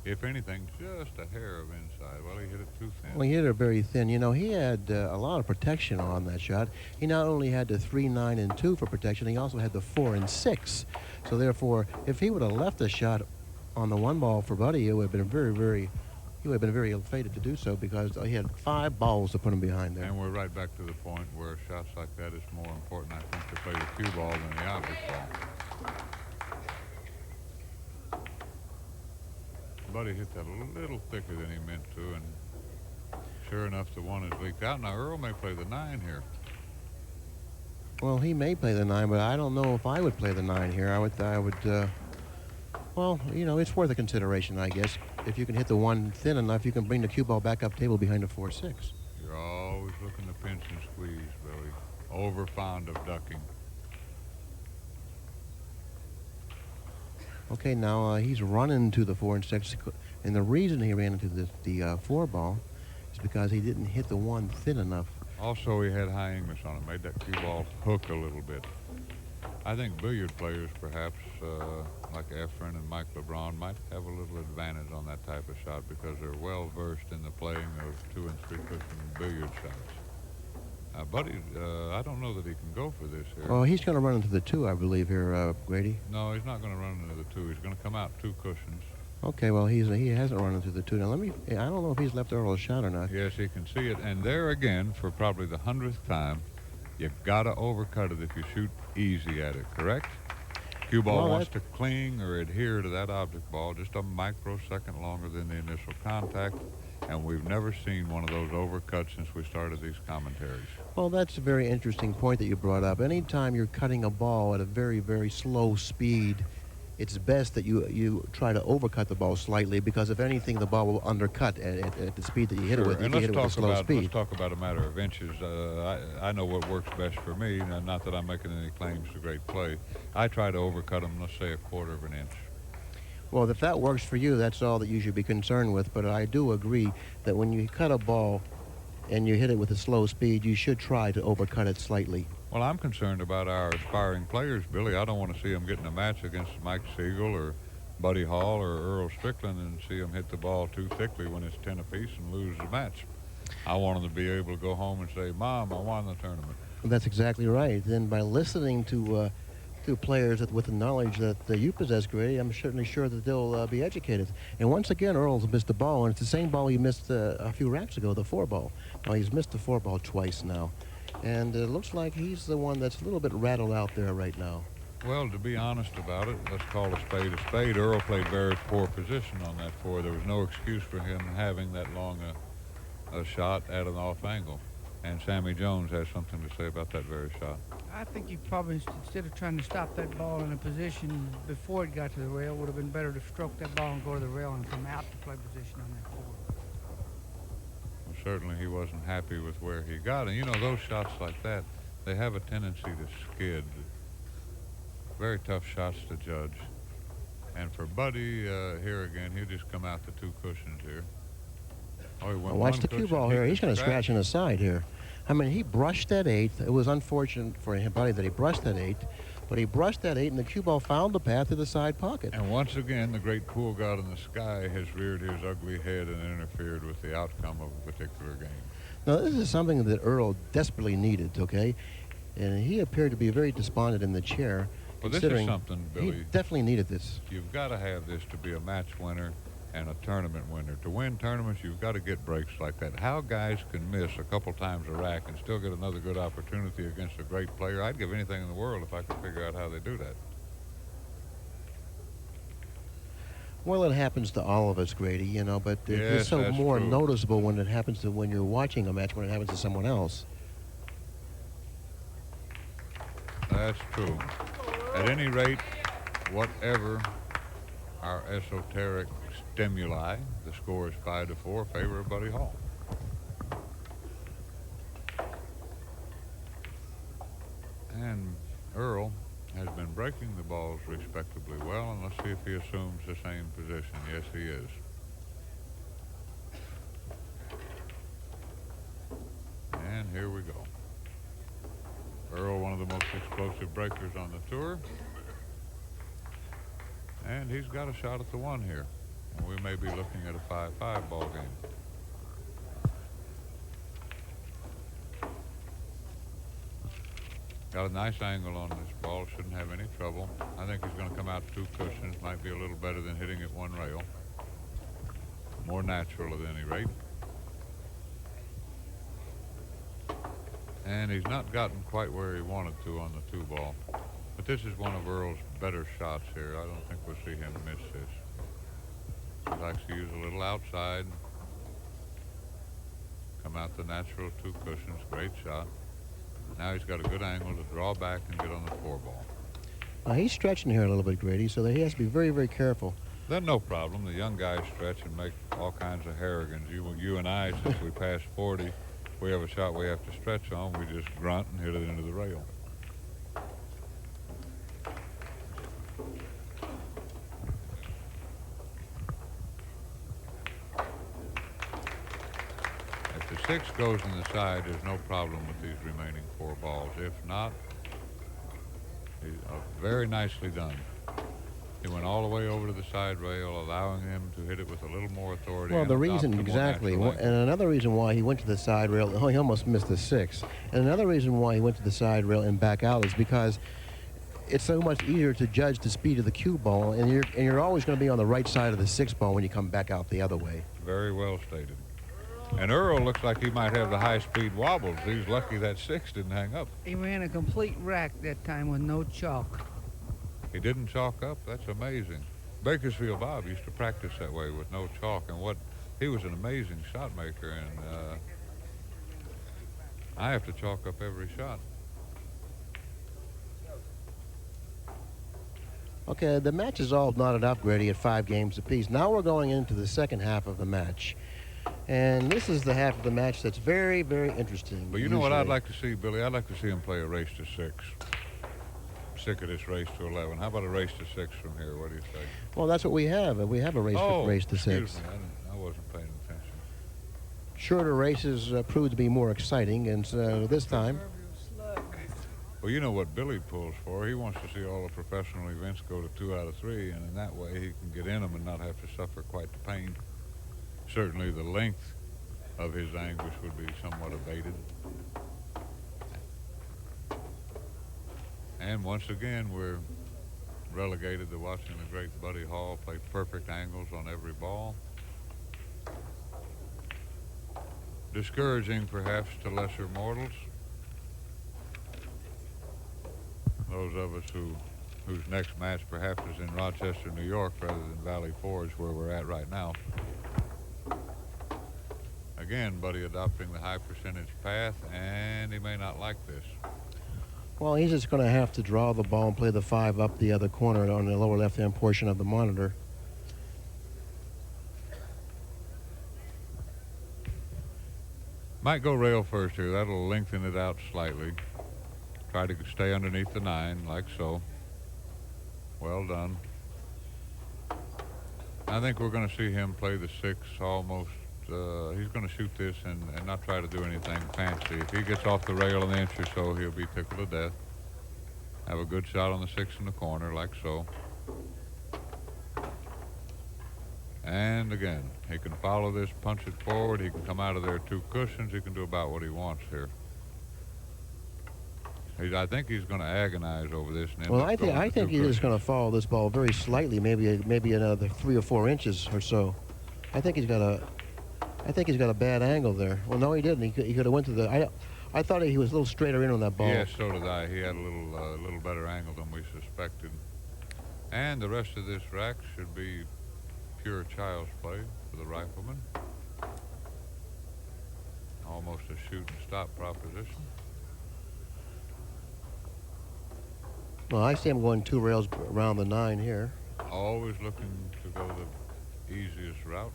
S1: If anything, just a hair of inside. Well, he hit it too thin.
S2: Well, he hit it very thin. You know, he had a lot of protection on that shot. He not only had the 3, 9, and 2 for protection, he also had the 4 and 6. So therefore, if he would have left the shot on the 1 ball for Buddy, it would have been he would have been very ill-fated to do so, because he had 5 balls to put him behind there.
S1: And we're right back to the point where shots like that is more important, I think, to play the cue ball than the object ball. Buddy hit that a little thicker than he meant to, and sure enough, the 1 is leaked out. Now, Earl may play the 9 here.
S2: Well, he may play the 9, but I don't know if I would play the 9 here. Well, you know, it's worth a consideration, I guess. If you can hit the 1 thin enough, you can bring the cue ball back up table behind the 4-6.
S1: You're always looking to pinch and squeeze, Billy. Over fond of ducking.
S2: Okay, now he's running to the 4 and 6, and the reason he ran into the 4 ball is because he didn't hit the 1 thin enough.
S1: Also, he had high English on it, made that cue ball hook a little bit. I think billiard players, perhaps, like Efren and Mike LeBron, might have a little advantage on that type of shot because they're well versed in the playing of 2 and 3 cushion billiard shots. Buddy, I don't know that he can go for this here.
S2: Oh, he's going to run into the 2, I believe, here, Grady.
S1: No, he's not going to run into the 2. He's going to come out 2 cushions.
S2: Okay, well, he hasn't run into the 2. Now, I don't know if he's left Earl a shot or not.
S1: Yes, he can see it. And there again, for probably the 100th time, you got to overcut it if you shoot easy at it, correct? Cue ball wants to cling or adhere to that object ball just a microsecond longer than the initial contact, and we've never seen one of those overcuts since we started these commentaries.
S2: Well, that's a very interesting point that you brought up. Anytime you're cutting a ball at a very, very slow speed, it's best that you try to overcut the ball slightly, because if anything, the ball will undercut at the speed that you hit it with.
S1: And
S2: if you hit it with a slow speed.
S1: Let's talk about a matter of inches. I know what works best for me, and not that I'm making any claims to great play. I try to overcut them, let's say, 1/4 of an inch.
S2: Well, if that works for you, that's all that you should be concerned with. But I do agree that when you cut a ball and you hit it with a slow speed, you should try to overcut it slightly.
S1: Well, I'm concerned about our aspiring players, Billy. I don't want to see them get in a match against Mike Siegel or Buddy Hall or Earl Strickland and see them hit the ball too thickly when it's 10 apiece and lose the match. I want them to be able to go home and say, Mom, I won the tournament.
S2: That's exactly right. Then by listening to players with the knowledge that you possess, Grady, I'm certainly sure that they'll be educated. And once again, Earl's missed the ball, and it's the same ball he missed a few racks ago, the 4 ball. Well, he's missed the 4 ball twice now. And it looks like he's the one that's a little bit rattled out there right now.
S1: Well, to be honest about it, let's call a spade a spade. Earl played very poor position on that 4. There was no excuse for him having that long a shot at an off angle. And Sammy Jones has something to say about that very shot.
S3: I think you probably, instead of trying to stop that ball in a position before it got to the rail, would have been better to stroke that ball and go to the rail and come out to play position on that 4.
S1: Well, certainly he wasn't happy with where he got. And, you know, those shots like that, they have a tendency to skid. Very tough shots to judge. And for Buddy, here again, he'll just come out the 2 cushions here. Oh, he went
S2: watch the cue ball here. He's going to scratch on the side here. I mean, he brushed that 8. It was unfortunate for him, Buddy, that he brushed that 8. But he brushed that 8, and the cue ball found the path to the side pocket.
S1: And once again, the great pool god in the sky has reared his ugly head and interfered with the outcome of a particular game.
S2: Now, this is something that Earl desperately needed, okay? And he appeared to be very despondent in the chair.
S1: Well, this is something, Billy.
S2: He definitely needed this.
S1: You've got to have this to be a match winner and a tournament winner. To win tournaments, you've got to get breaks like that. How guys can miss a couple times a rack and still get another good opportunity against a great player, I'd give anything in the world if I could figure out how they do that.
S2: Well, it happens to all of us, Grady, you know, but it's so more noticeable when it happens to when you're watching a match when it happens to someone else.
S1: That's true. At any rate, whatever our esoteric stimuli, the score is 5-4, favor of Buddy Hall. And Earl has been breaking the balls respectably well, and let's see if he assumes the same position. Yes, he is. And here we go. Earl, one of the most explosive breakers on the tour. And he's got a shot at the one here. And we may be looking at a 5-5 ball game. Got a nice angle on this ball. Shouldn't have any trouble. I think he's going to come out 2 cushions. Might be a little better than hitting it 1 rail. More natural at any rate. And he's not gotten quite where he wanted to on the 2 ball. But this is one of Earl's better shots here. I don't think we'll see him miss this. He likes to use a little outside. Come out the natural 2 cushions. Great shot. Now he's got a good angle to draw back and get on the 4 ball.
S2: Now he's stretching here a little bit, Grady, so that he has to be very, very careful.
S1: Then no problem. The young guys stretch and make all kinds of harrigans. You and I, since we passed 40, we have a shot we have to stretch on. We just grunt and hit it into the rail. If the 6 goes in the side, there's no problem with these remaining 4 balls. If not, very nicely done. He went all the way over to the side rail, allowing him to hit it with a little more authority.
S2: Well, the reason, exactly, and another reason why he went to the side rail, oh, he almost missed the 6. And another reason why he went to the side rail and back out is because it's so much easier to judge the speed of the cue ball, and you're always going to be on the right side of the 6 ball when you come back out the other way.
S1: Very well stated. And Earl looks like he might have the high-speed wobbles. He's lucky that 6 didn't hang up.
S3: He ran a complete rack that time with no chalk.
S1: He didn't chalk up. That's amazing. Bakersfield Bob used to practice that way with no chalk, and he was an amazing shot maker, and I have to chalk up every shot.
S2: Okay, the match is all knotted up, Grady, at 5 games apiece. Now we're going into the second half of the match. And this is the half of the match that's very, very interesting.
S1: But you know what I'd like to see, Billy? I'd like to see him play a race to 6. Sick of this race to 11. How about a race to 6 from here? What do you say?
S2: Well, that's what we have. We have a race to 6.
S1: Excuse me. I wasn't paying attention.
S2: Shorter races prove to be more exciting, and so this time.
S1: Well, you know what Billy pulls for. He wants to see all the professional events go to 2 out of 3, and in that way he can get in them and not have to suffer quite the pain. Certainly the length of his anguish would be somewhat abated. And once again, we're relegated to watching the great Buddy Hall play perfect angles on every ball. Discouraging, perhaps, to lesser mortals. Those of us whose next match perhaps is in Rochester, New York, rather than Valley Forge, where we're at right now. Again, Buddy adopting the high percentage path, and he may not like this.
S2: Well, he's just going to have to draw the ball and play the 5 up the other corner on the lower left-hand portion of the monitor.
S1: Might go rail first here. That'll lengthen it out slightly. Try to stay underneath the 9, like so. Well done. I think we're going to see him play the 6 almost. He's going to shoot this and not try to do anything fancy. If he gets off the rail an inch or so, he'll be tickled to death. Have a good shot on the 6 in the corner, like so. And again, he can follow this, punch it forward. He can come out of there 2 cushions. He can do about what he wants here. I think he's going to agonize over this. And
S2: well, I think he's just going to follow this ball very slightly, maybe another 3 or 4 inches or so. I think he's got a bad angle there. Well, no, he didn't. He could have went to the. I thought he was a little straighter in on that ball.
S1: Yes, so did I. He had a little better angle than we suspected. And the rest of this rack should be pure child's play for the Rifleman. Almost a shoot and stop proposition.
S2: Well, I see him going 2 rails around the 9 here.
S1: Always looking to go the easiest route,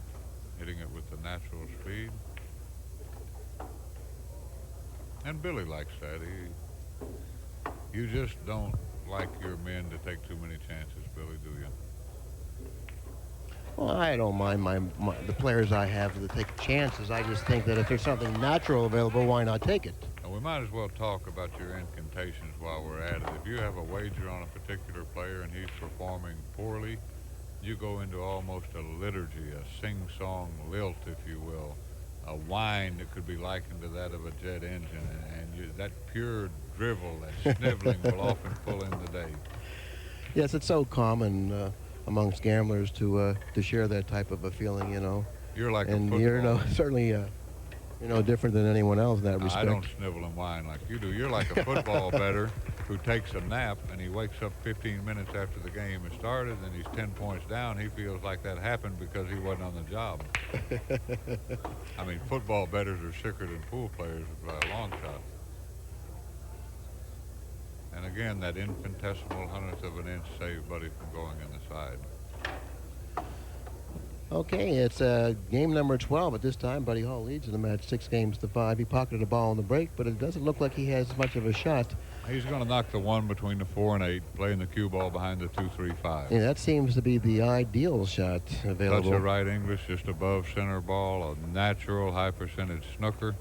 S1: hitting it with the natural speed. And Billy likes that. You just don't like your men to take too many chances, Billy, do you?
S2: Well, I don't mind the players I have to take chances. I just think that if there's something natural available, why not take it?
S1: And we might as well talk about your incantations while we're at it. If you have a wager on a particular player and he's performing poorly, you go into almost a liturgy, a sing-song lilt, if you will, a whine that could be likened to that of a jet engine, and that pure drivel, that sniveling will often pull in the day.
S2: Yes, it's so common amongst gamblers to share that type of a feeling, you know.
S1: You're like
S2: and
S1: a football.
S2: you're certainly different than anyone else in that respect.
S1: I don't snivel and whine like you do. You're like a football bettor who takes a nap and he wakes up 15 minutes after the game has started and he's 10 points down. He feels like that happened because he wasn't on the job. I mean, football bettors are sicker than pool players by a long shot. And again, that infinitesimal hundredth of an inch saved Buddy from going in the side.
S2: Okay, it's game number 12 at this time. Buddy Hall leads in the match 6-5. He pocketed a ball on the break, but it doesn't look like he has much of a shot.
S1: He's going to knock the 1 between the 4 and 8, playing the cue ball behind the 2, 3, 5.
S2: Yeah, that seems to be the ideal shot available.
S1: Touch of right English, just above center ball, a natural high percentage snooker.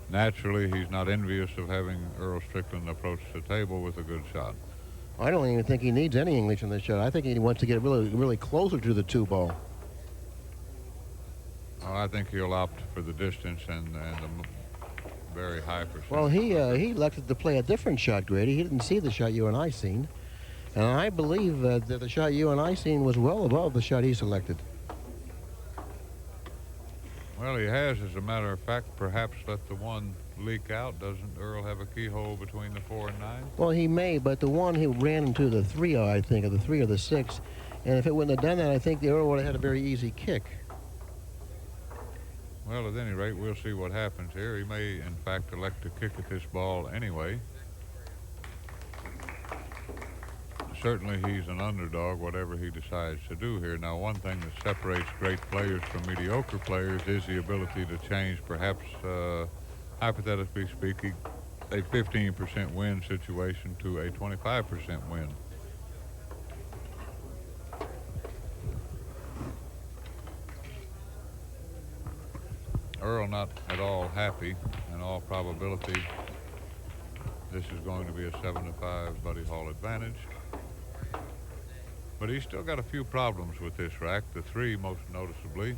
S1: Naturally, he's not envious of having Earl Strickland approach the table with a good shot.
S2: I don't even think he needs any English in this shot. I think he wants to get really, really closer to the 2 ball.
S1: Oh, I think he'll opt for the distance and the very high percentage.
S2: Well, he elected to play a different shot, Grady. He didn't see the shot you and I seen. And I believe that the shot you and I seen was well above the shot he selected.
S1: Well, he has, as a matter of fact, perhaps let the 1 leak out. Doesn't Earl have a keyhole between the 4 and 9?
S2: Well, he may, but the 1 he ran into the 3, I think, or the 3 or the 6. And if it wouldn't have done that, I think the Earl would have had a very easy kick.
S1: Well, at any rate, we'll see what happens here. He may, in fact, elect to kick at this ball anyway. Certainly, he's an underdog, whatever he decides to do here. Now, one thing that separates great players from mediocre players is the ability to change, perhaps, hypothetically speaking, a 15% win situation to a 25% win. Earl not at all happy. In all probability, this is going to be a 7-5 Buddy Hall advantage. But he's still got a few problems with this rack. The 3, most noticeably.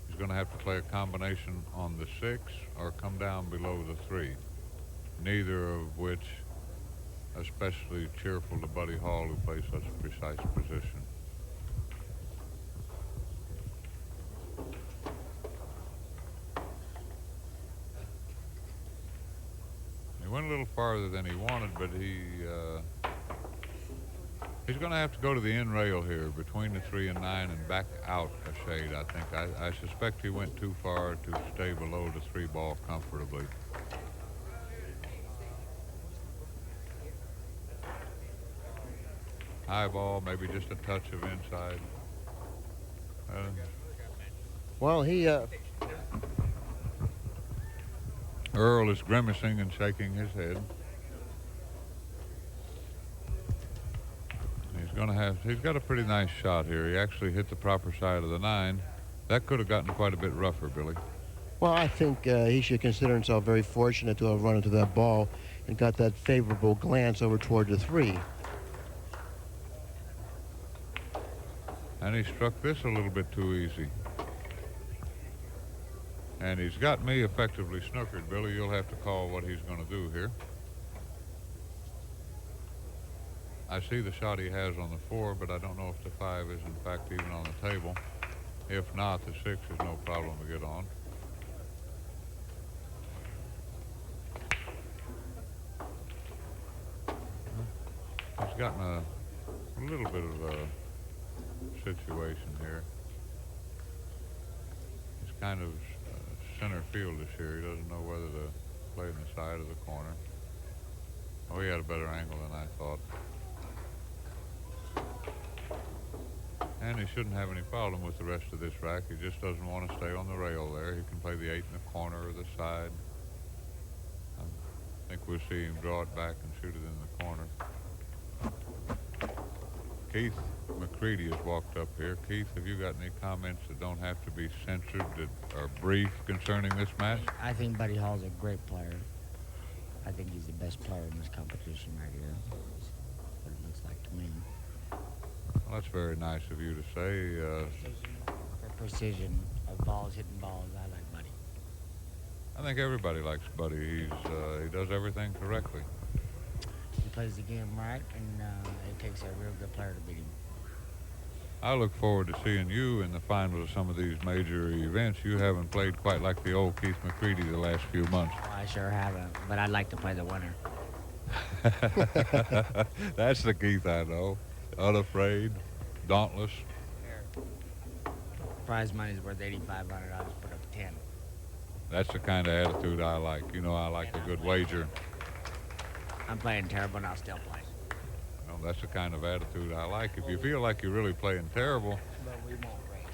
S1: He's going to have to play a combination on the 6 or come down below the 3. Neither of which especially cheerful to Buddy Hall, who plays such a precise position. He went a little farther than he wanted, but he's going to have to go to the end rail here between the 3 and 9 and back out a shade, I think. I suspect he went too far to stay below the 3 ball comfortably. High ball, maybe just a touch of inside.
S2: Well,
S1: Earl is grimacing and shaking his head. He's got a pretty nice shot here. He actually hit the proper side of the 9. That could have gotten quite a bit rougher, Billy.
S2: Well, I think he should consider himself very fortunate to have run into that ball and got that favorable glance over toward the 3.
S1: And he struck this a little bit too easy. And he's got me effectively snookered, Billy. You'll have to call what he's going to do here. I see the shot he has on the 4, but I don't know if the 5 is in fact even on the table. If not, the 6 is no problem to get on. He's gotten a little bit of a situation here. He's kind of center fieldish here. He doesn't know whether to play in the side or the corner. Oh, he had a better angle than I thought. And he shouldn't have any problem with the rest of this rack. He just doesn't want to stay on the rail there. He can play the 8 in the corner or the side. I think we'll see him draw it back and shoot it in the corner. Keith McCready has walked up here. Keith, have you got any comments that don't have to be censored that are brief concerning this match?
S4: I think Buddy Hall's a great player. I think he's the best player in this competition right here. That's what it looks like to me.
S1: Well, that's very nice of you to say.
S4: For precision of balls, hitting balls, I like Buddy.
S1: I think everybody likes Buddy. He does everything correctly.
S4: He plays the game right, and it takes a real good player to beat him.
S1: I look forward to seeing you in the finals of some of these major events. You haven't played quite like the old Keith McCready the last few months.
S4: Oh, I sure haven't, but I'd like to play the winner.
S1: That's the Keith I know. Unafraid, dauntless.
S4: Prize money's worth $8,500. I'll just put up 10.
S1: That's the kind of attitude I like. You know, I like a good wager.
S4: I'm playing terrible, and I'll still play.
S1: Well, that's the kind of attitude I like. If you feel like you're really playing terrible,
S4: But we won't race.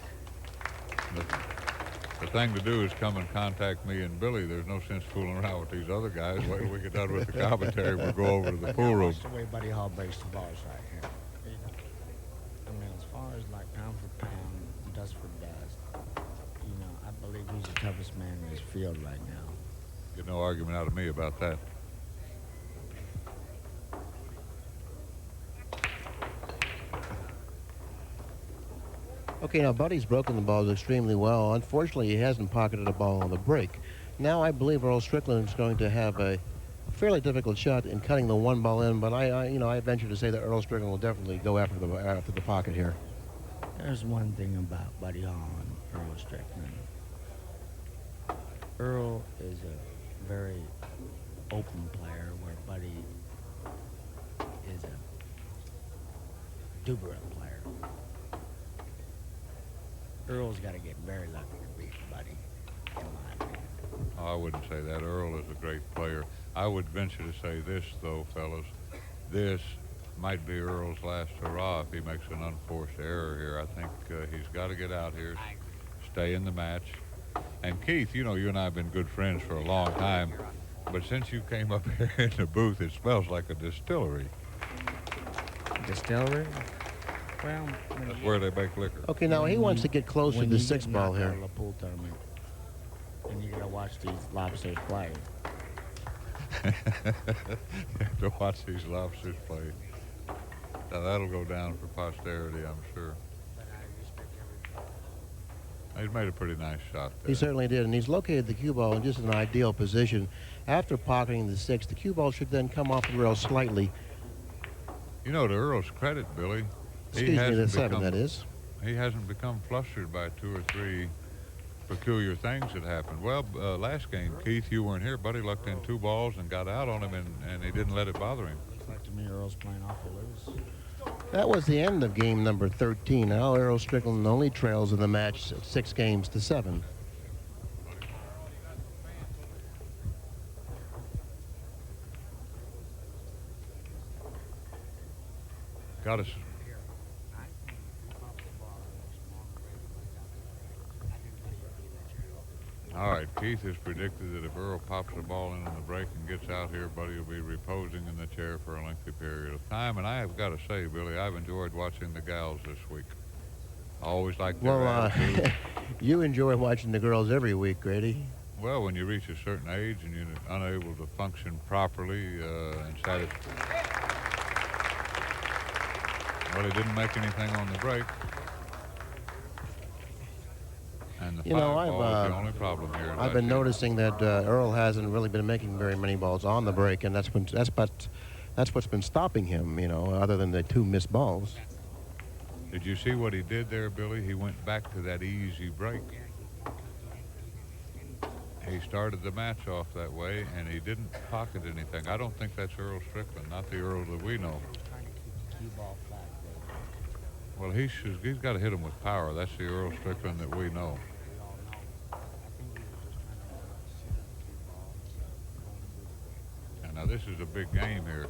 S1: the thing to do is come and contact me and Billy. There's no sense fooling around with these other guys. Wait till we get done with the commentary. We'll go over to the pool room.
S4: That's the way Buddy Hall breaks the balls right here. I mean, as far as like pound for pound, dust for dust, you know, I believe he's the toughest man in this field right now.
S1: Get no argument out of me about that.
S2: Okay, now Buddy's broken the balls extremely well. Unfortunately, he hasn't pocketed a ball on the break. Now I believe Earl Strickland is going to have a fairly difficult shot in cutting the one ball in, but I venture to say that Earl Strickland will definitely go after the pocket here.
S4: There's one thing about Buddy Hall and Earl Strickland. Earl is a very open player, where Buddy is a Dubra player. Earl's got to get very lucky to beat Buddy, in my opinion.
S1: Oh, I wouldn't say that. Earl is a great player. I would venture to say this, though, fellas. This might be Earl's last hurrah if he makes an unforced error here. I think he's got to get out here, stay in the match. And Keith, you know, you and I have been good friends for a long time, but since you came up here in the booth, it smells like a distillery.
S4: Distillery? Well,
S1: That's where they make liquor.
S2: Okay, now he wants to get close to
S4: when
S2: the
S4: you
S2: six
S4: get
S2: ball
S4: knocked
S2: here.
S4: out of a pool tournament, and you got to watch these lobsters play.
S1: You have to watch these lobsters play. Now, that'll go down for posterity, I'm sure. He's made a pretty nice shot there.
S2: He certainly did, and he's located the cue ball in just an ideal position. After pocketing the six, the cue ball should then come off the rail slightly.
S1: You know, to Earl's credit, Billy,
S2: Excuse me, the seven, that is.
S1: He hasn't become flustered by two or three peculiar things that happened. Well, last game, Keith, you weren't here. Buddy lucked in two balls and got out on him, and he didn't let it bother him.
S4: Looks like to me Earl's playing awful loose.
S2: That was the end of game number 13. Now Earl Strickland only trails in the match 6-7.
S1: Got us. All right, Keith has predicted that if Earl pops the ball in the break and gets out here, Buddy will be reposing in the chair for a lengthy period of time. And I have got to say, Billy, I've enjoyed watching the gals this week. I always like their attitude.
S2: You enjoy watching the girls every week, Grady.
S1: Well, when you reach a certain age and you're unable to function properly and satisfy. Well, he didn't make anything on the break. And the ball is the only problem here.
S2: I've been noticing that Earl hasn't really been making very many balls on the break, and that's what's been stopping him, you know, other than the two missed balls.
S1: Did you see what he did there, Billy? He went back to that easy break. He started the match off that way, and he didn't pocket anything. I don't think that's Earl Strickland, not the Earl that we know. Well, he's got to hit him with power. That's the Earl Strickland that we know. And now this is a big game here.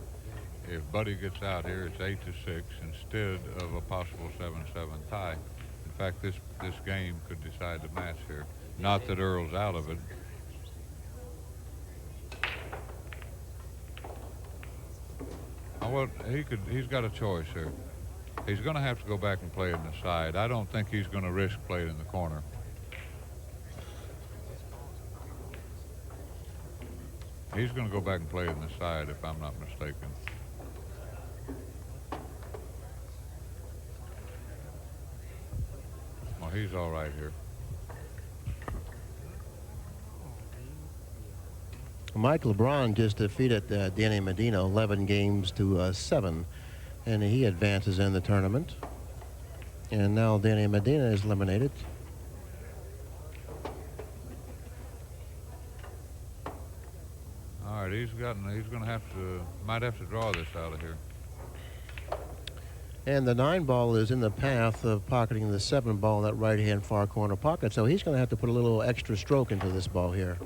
S1: If Buddy gets out here, it's 8-6 instead of a possible 7-7 tie. In fact, this game could decide the match here. Not that Earl's out of it. Well, he's got a choice here. He's going to have to go back and play it in the side. I don't think he's going to risk playing in the corner. He's going to go back and play it in the side, if I'm not mistaken. Well, he's all right here.
S2: Mike LeBron just defeated Danny Medina 11 games to 7, and he advances in the tournament. And now Danny Medina is eliminated.
S1: All right, he's going to might have to draw this out of here.
S2: And the 9 ball is in the path of pocketing the 7 ball in that right-hand far corner pocket, so he's going to have to put a little extra stroke into this ball here.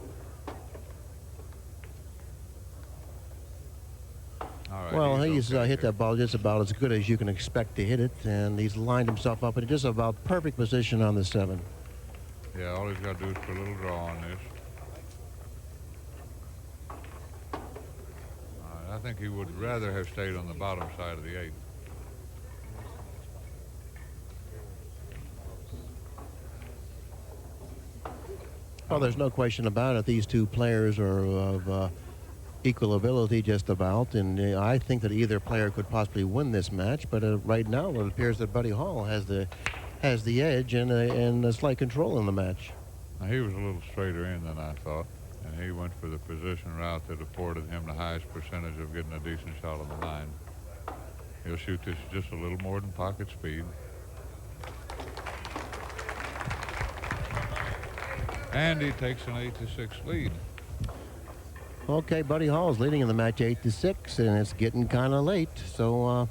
S1: All right,
S2: Well, he's
S1: okay
S2: hit
S1: here.
S2: that ball just about as good as you can expect to hit it, and he's lined himself up in just about perfect position on the 7.
S1: Yeah, all he's got to do is put a little draw on this. All right, I think he would rather have stayed on the bottom side of the 8.
S2: Well, there's no question about it. These two players are of equal ability just about, and I think that either player could possibly win this match, but right now it appears that Buddy Hall has the edge and a slight control in the match.
S1: Now, he was a little straighter in than I thought, and he went for the position route that afforded him the highest percentage of getting a decent shot on the 9. He'll shoot this just a little more than pocket speed. And he takes an 8-6 lead.
S2: Okay, Buddy Hall is leading in the match 8-6, and it's getting kind of late. So,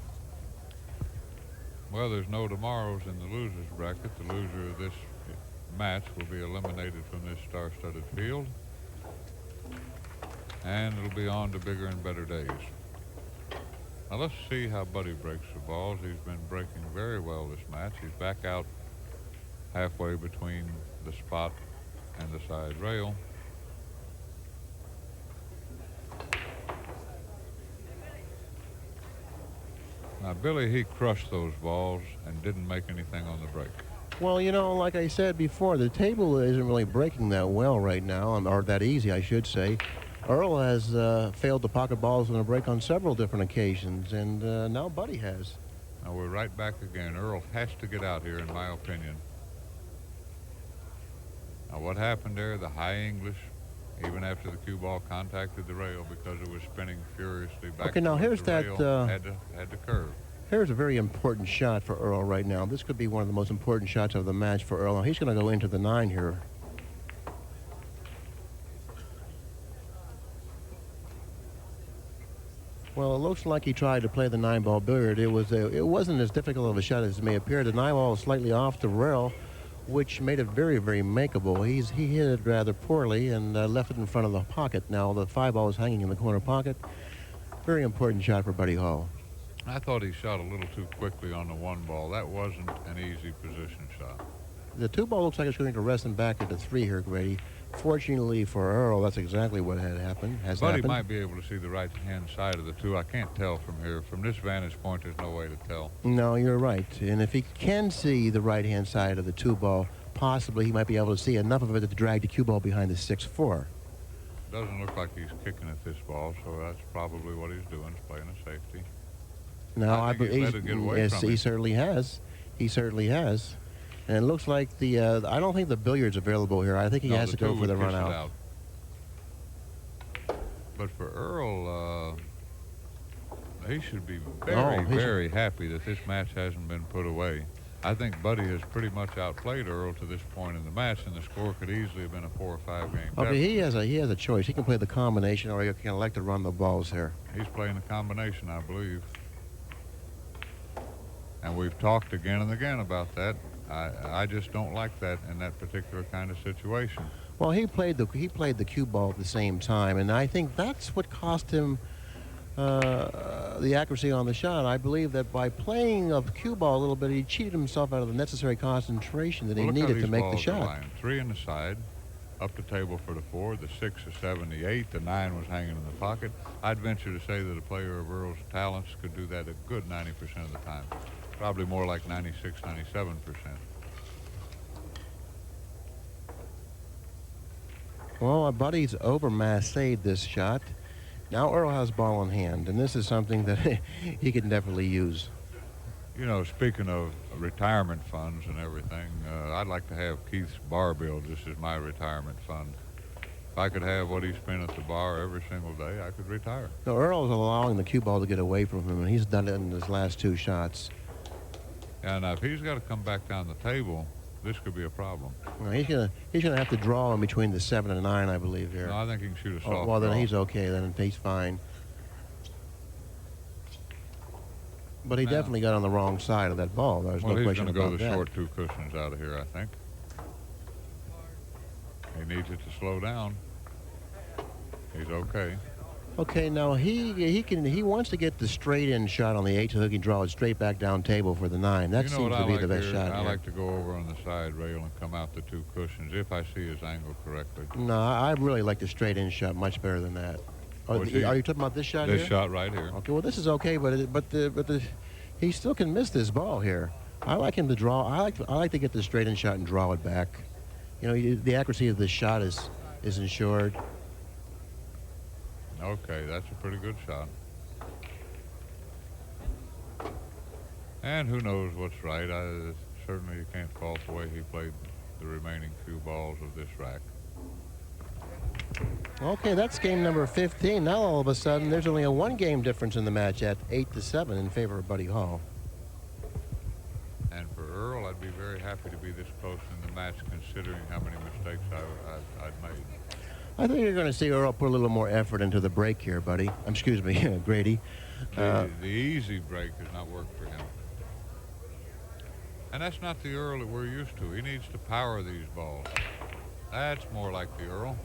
S1: Well, there's no tomorrows in the losers bracket. The loser of this match will be eliminated from this star-studded field, and it'll be on to bigger and better days. Now let's see how Buddy breaks the balls. He's been breaking very well this match. He's back out halfway between the spot and the side rail. Now, Billy, he crushed those balls and didn't make anything on the break.
S2: well, you know, like I said before, the table isn't really breaking that well right now, or that easy, I should say. Earl has failed to pocket balls on a break on several different occasions, and now Buddy has.
S1: Now, we're right back again. Earl has to get out here, in my opinion. Now, what happened there, the high English, even after the cue ball contacted the rail because it was spinning furiously back
S2: Okay, now
S1: towards
S2: here's
S1: the
S2: that,
S1: rail, had to curve.
S2: Here's a very important shot for Earl right now. This could be one of the most important shots of the match for Earl. Now, he's going to go into the 9 here. Well, it looks like he tried to play the 9-ball billiard. It wasn't as difficult of a shot as it may appear. The 9 ball was slightly off the rail, which made it very, very makeable. He hit it rather poorly and left it in front of the pocket. Now the 5 ball is hanging in the corner pocket. Very important shot for Buddy Hall.
S1: I thought he shot a little too quickly on the 1 ball. That wasn't an easy position shot.
S2: The 2 ball looks like it's going to rest him back at the 3 here, Grady. Fortunately for Earl, that's exactly what had happened.
S1: Buddy might be able to see the right-hand side of the 2. I can't tell from here. From this vantage point, there's no way to tell.
S2: No, you're right. And if he can see the right-hand side of the 2 ball, possibly he might be able to see enough of it to drag the cue ball behind the 6-4.
S1: Doesn't look like he's kicking at this ball, so that's probably what he's doing, is playing a safety.
S2: No,
S1: I think he's let it get away
S2: yes,
S1: from
S2: he
S1: him.
S2: certainly has. He certainly has. And it looks like I don't think the billiard's available here. I think he has to go for the run out.
S1: But for Earl, he should be very happy that this match hasn't been put away. I think Buddy has pretty much outplayed Earl to this point in the match, and the score could easily have been a 4 or 5 game deficit.
S2: Okay, he has a choice. He can play the combination, or he can elect to run the balls here.
S1: He's playing the combination, I believe. And we've talked again and again about that. I just don't like that in that particular kind of situation.
S2: Well, he played the cue ball at the same time, and I think that's what cost him the accuracy on the shot. I believe that by playing a cue ball a little bit, he cheated himself out of the necessary concentration that he needed to make the shot.
S1: 3 in the side, up the table for the 4, the 6, the 7, the 8, the 9 was hanging in the pocket. I'd venture to say that a player of Earl's talents could do that a good 90% of the time. Probably more like 96, 97%.
S2: Well, our buddy's over-massaged this shot. Now Earl has ball in hand, and this is something that he can definitely use.
S1: You know, speaking of retirement funds and everything, I'd like to have Keith's bar bill just as my retirement fund. If I could have what he spent at the bar every single day, I could retire.
S2: No, Earl's allowing the cue ball to get away from him, and he's done it in his last 2 shots.
S1: And if he's got to come back down the table, this could be a problem.
S2: No, he's gonna have to draw in between the 7 and 9, I believe, here.
S1: No, I think he can shoot a soft
S2: well, then
S1: draw.
S2: he's okay. Then he's fine. But he
S1: Now-
S2: definitely got on the wrong side of that ball. There's
S1: Well,
S2: no
S1: he's
S2: question
S1: going to go
S2: about
S1: the
S2: that.
S1: short 2 cushions out of here, I think. He needs it to slow down. He's okay.
S2: Okay, now he wants to get the straight in shot on the 8 so he can draw it straight back down table for the 9. That
S1: You know
S2: seems
S1: what
S2: to
S1: I
S2: be
S1: like
S2: the best
S1: here?
S2: shot
S1: I
S2: here.
S1: like to go over on the side rail and come out the 2 cushions if I see his angle correctly.
S2: No, I really like the straight in shot much better than that.
S1: Well, see,
S2: Are you talking about this shot
S1: This
S2: here?
S1: shot right here.
S2: Okay, well this is okay, but he still can miss this ball here. I like him to draw. I like to get the straight in shot and draw it back. You know, the accuracy of this shot is ensured.
S1: Okay, that's a pretty good shot. And who knows what's right. Certainly you can't fault the way he played the remaining few balls of this rack.
S2: Okay, that's game number 15. Now all of a sudden there's only a 1-game difference in the match at 8-7 in favor of Buddy Hall.
S1: And for Earl, I'd be very happy to be this close in the match considering how many mistakes I'd made.
S2: I think you're going to see Earl put a little more effort into the break here, buddy. Excuse me, Grady.
S1: The easy break has not worked for him. And that's not the Earl that we're used to. He needs to power these balls. That's more like the Earl.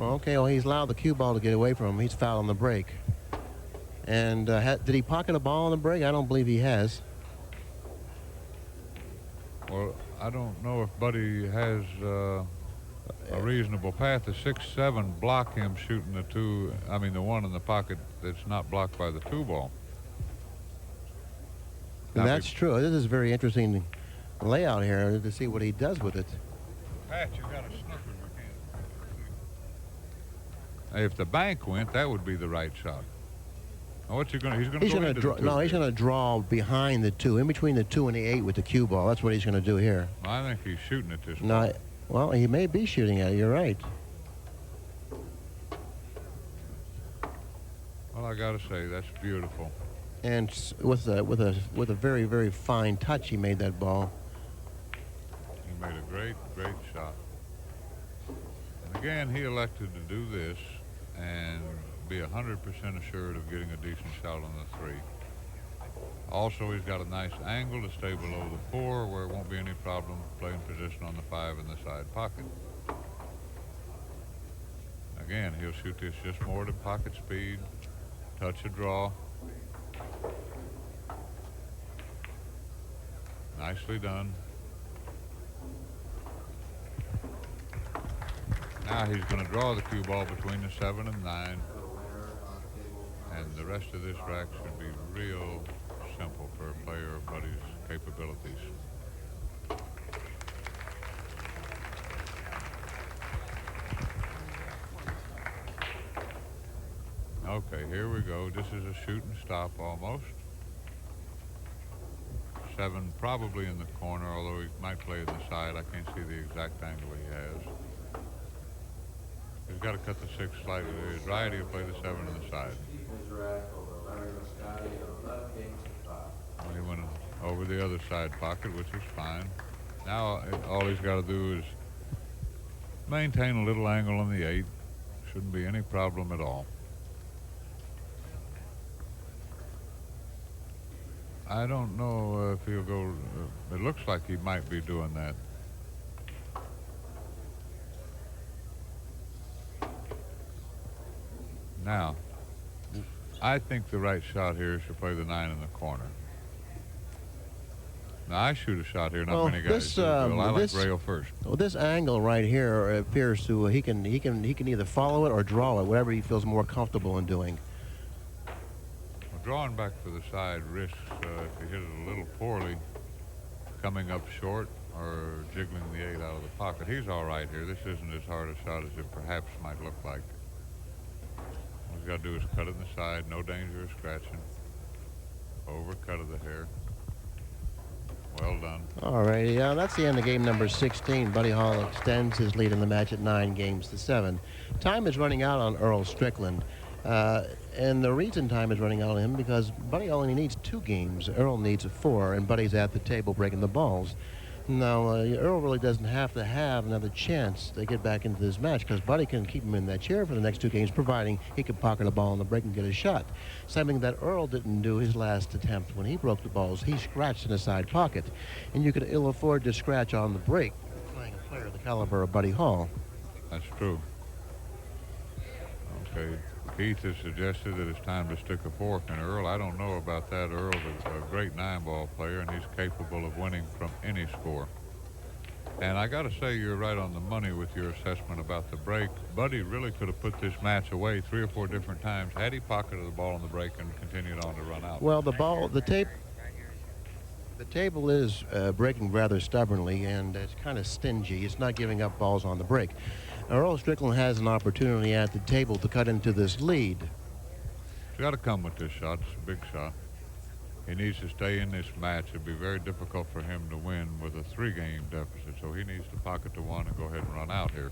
S2: Okay, well, he's allowed the cue ball to get away from him. He's fouling the break. And did he pocket a ball on the break? I don't believe he has.
S1: Well, I don't know if Buddy has a reasonable path. The 6-7 block him shooting the 1 in the pocket that's not blocked by the 2 ball.
S2: And that's true. This is a very interesting layout here to see what he does with it.
S1: Pat, you got a snooker. If the bank went, that would be the right shot. Now what's he going to? He's going to go into
S2: draw.
S1: the 2
S2: No, he's
S1: here.
S2: going to draw behind the 2, in between the 2 and the 8 with the cue ball. That's what he's going to do here.
S1: Well, I think he's shooting at this.
S2: No, well, he may be shooting at it. You're right.
S1: Well, I got to say that's beautiful.
S2: And with a very, very fine touch, he made that ball.
S1: He made a great, great shot. And again, he elected to do this and be 100% assured of getting a decent shot on the 3. Also, he's got a nice angle to stay below the 4 where it won't be any problem playing position on the 5 in the side pocket. Again, he'll shoot this just more to pocket speed, touch a draw. Nicely done. Now he's going to draw the cue ball between the 7 and 9. And the rest of this rack should be real simple for a player of Buddy's capabilities. Okay, here we go. This is a shoot and stop almost. 7 probably in the corner, although he might play in the side. I can't see the exact angle he has. He's got to cut the 6 slightly to his right. He'll play the 7 in the side. Well, he went over the other side pocket, which is fine. Now all he's got to do is maintain a little angle on the 8. Shouldn't be any problem at all. I don't know if he'll go. It looks like he might be doing that. Now, I think the right shot here is to play the 9 in the corner. Now I shoot a shot here. Not many guys do. Well, I like rail first.
S2: Well, this angle right here appears to he can either follow it or draw it, whatever he feels more comfortable in doing.
S1: Well, drawing back for the side risks, if you hit it a little poorly, coming up short or jiggling the 8 out of the pocket. He's all right here. This isn't as hard a shot as it perhaps might look like. All he's got to do is cut it in the side. No danger of scratching. Overcut of the hair. Well done.
S2: All right, yeah, that's the end of game number 16. Buddy Hall extends his lead in the match at 9-7. Time is running out on Earl Strickland. And the reason time is running out on him because Buddy only needs 2 games. Earl needs 4, and Buddy's at the table breaking the balls. Now, Earl really doesn't have to have another chance to get back into this match because Buddy can keep him in that chair for the next 2 games, providing he can pocket a ball on the break and get a shot. Something that Earl didn't do his last attempt when he broke the balls. He scratched in the side pocket, and you could ill afford to scratch on the break playing a player of the caliber of Buddy Hall.
S1: That's true. Okay. Keith has suggested that it's time to stick a fork in Earl. I don't know about that. Earl's a great 9-ball player, and he's capable of winning from any score. And I got to say, you're right on the money with your assessment about the break. Buddy really could have put this match away 3 or 4 different times had he pocketed the ball on the break and continued on to run out.
S2: Well, the table is breaking rather stubbornly, and it's kind of stingy. It's not giving up balls on the break. Earl Strickland has an opportunity at the table to cut into this lead.
S1: He's got to come with this shot. It's a big shot. He needs to stay in this match. It'd be very difficult for him to win with a 3-game deficit, so he needs to pocket the 1 and go ahead and run out here.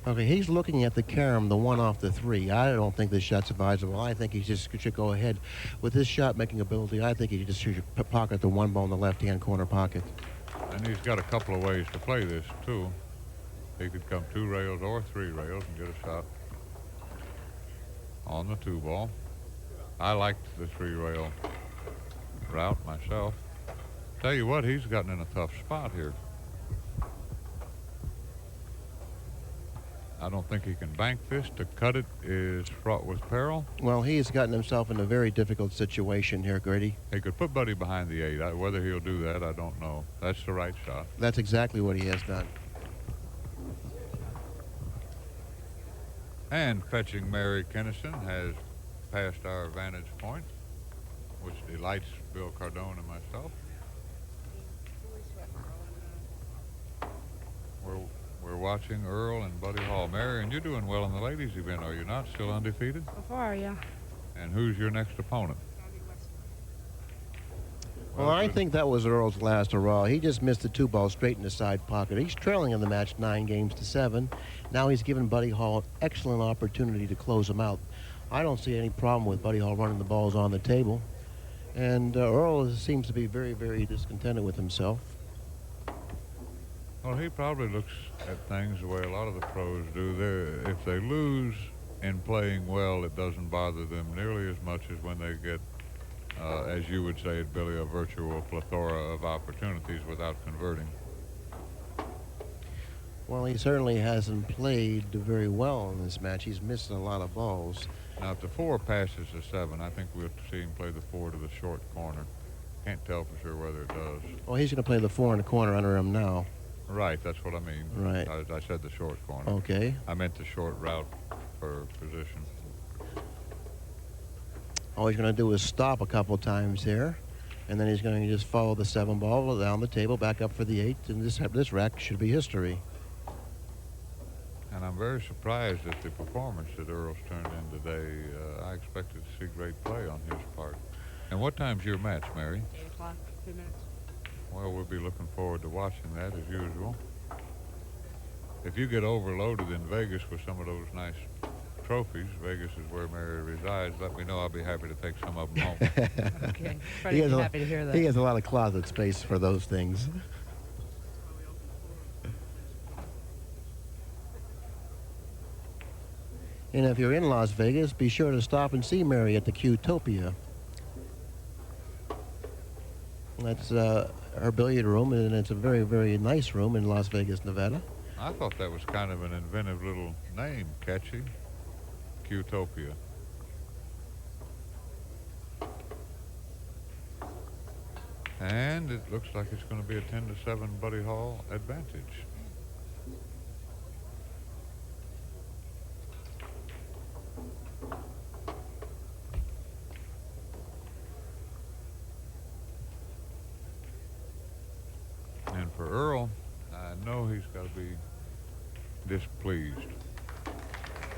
S2: Okay, he's looking at the carom, the 1 off the 3. I don't think this shot's advisable. I think he just should go ahead with this shot-making ability. I think he just should pocket the 1 ball in the left-hand corner pocket.
S1: And he's got a couple of ways to play this, too. He could come 2 rails or 3 rails and get a shot on the 2 ball. I liked the 3-rail route myself. Tell you what, he's gotten in a tough spot here. I don't think he can bank this. To cut it is fraught with peril.
S2: Well, he's gotten himself in a very difficult situation here, Grady.
S1: He could put Buddy behind the 8. Whether he'll do that, I don't know. That's the right shot.
S2: That's exactly what he has done.
S1: And fetching Mary Kennison has passed our vantage point, which delights Bill Cardone and myself. We're watching Earl and Buddy Hall. Mary, and you're doing well in the ladies event, are you not? Still undefeated?
S5: So far, yeah.
S1: And who's your next opponent?
S2: Well, I think that was Earl's last hurrah. He just missed the 2 ball straight in the side pocket. He's trailing in the match 9-7. Now he's given Buddy Hall an excellent opportunity to close him out. I don't see any problem with Buddy Hall running the balls on the table. And Earl seems to be very, very discontented with himself.
S1: Well, he probably looks at things the way a lot of the pros do. If they lose in playing well, it doesn't bother them nearly as much as when they get, as you would say at Billy, a virtual plethora of opportunities without converting.
S2: Well, he certainly hasn't played very well in this match. He's missed a lot of balls.
S1: Now, if the 4 passes the 7, I think we'll see him play the 4 to the short corner. Can't tell for sure whether it does.
S2: Well, he's going to play the 4 in the corner under him now.
S1: Right, that's what I mean.
S2: Right.
S1: I said the short corner.
S2: Okay.
S1: I meant the short route for position.
S2: All he's going to do is stop a couple times here, and then he's going to just follow the 7 ball down the table, back up for the 8, and this rack should be history.
S1: And I'm very surprised at the performance that Earl's turned in today. I expected to see great play on his part. And what time's your match, Mary?
S5: 8 o'clock, 2 minutes.
S1: Well, we'll be looking forward to watching that as usual. If you get overloaded in Vegas with some of those nice trophies, Vegas is where Mary resides, let me know. I'll be happy to take some of them home.
S5: Okay. Freddie's happy to hear that.
S2: He has a lot of closet space for those things. And if you're in Las Vegas, be sure to stop and see Mary at the Q-topia. That's her billiard room, and it's a very, very nice room in Las Vegas, Nevada.
S1: I thought that was kind of an inventive little name, catchy. Q-topia. And it looks like it's going to be a 10-7 Buddy Hall advantage. for Earl, I know he's got to be displeased.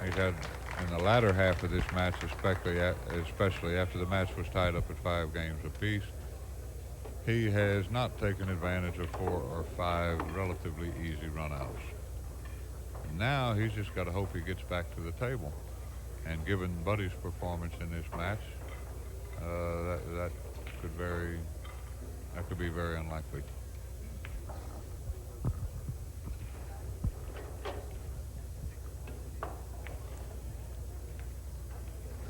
S1: He's had, in the latter half of this match, especially after the match was tied up at 5 games apiece, he has not taken advantage of 4 or 5 relatively easy runouts. Now he's just got to hope he gets back to the table. And given Buddy's performance in this match, that could be very unlikely.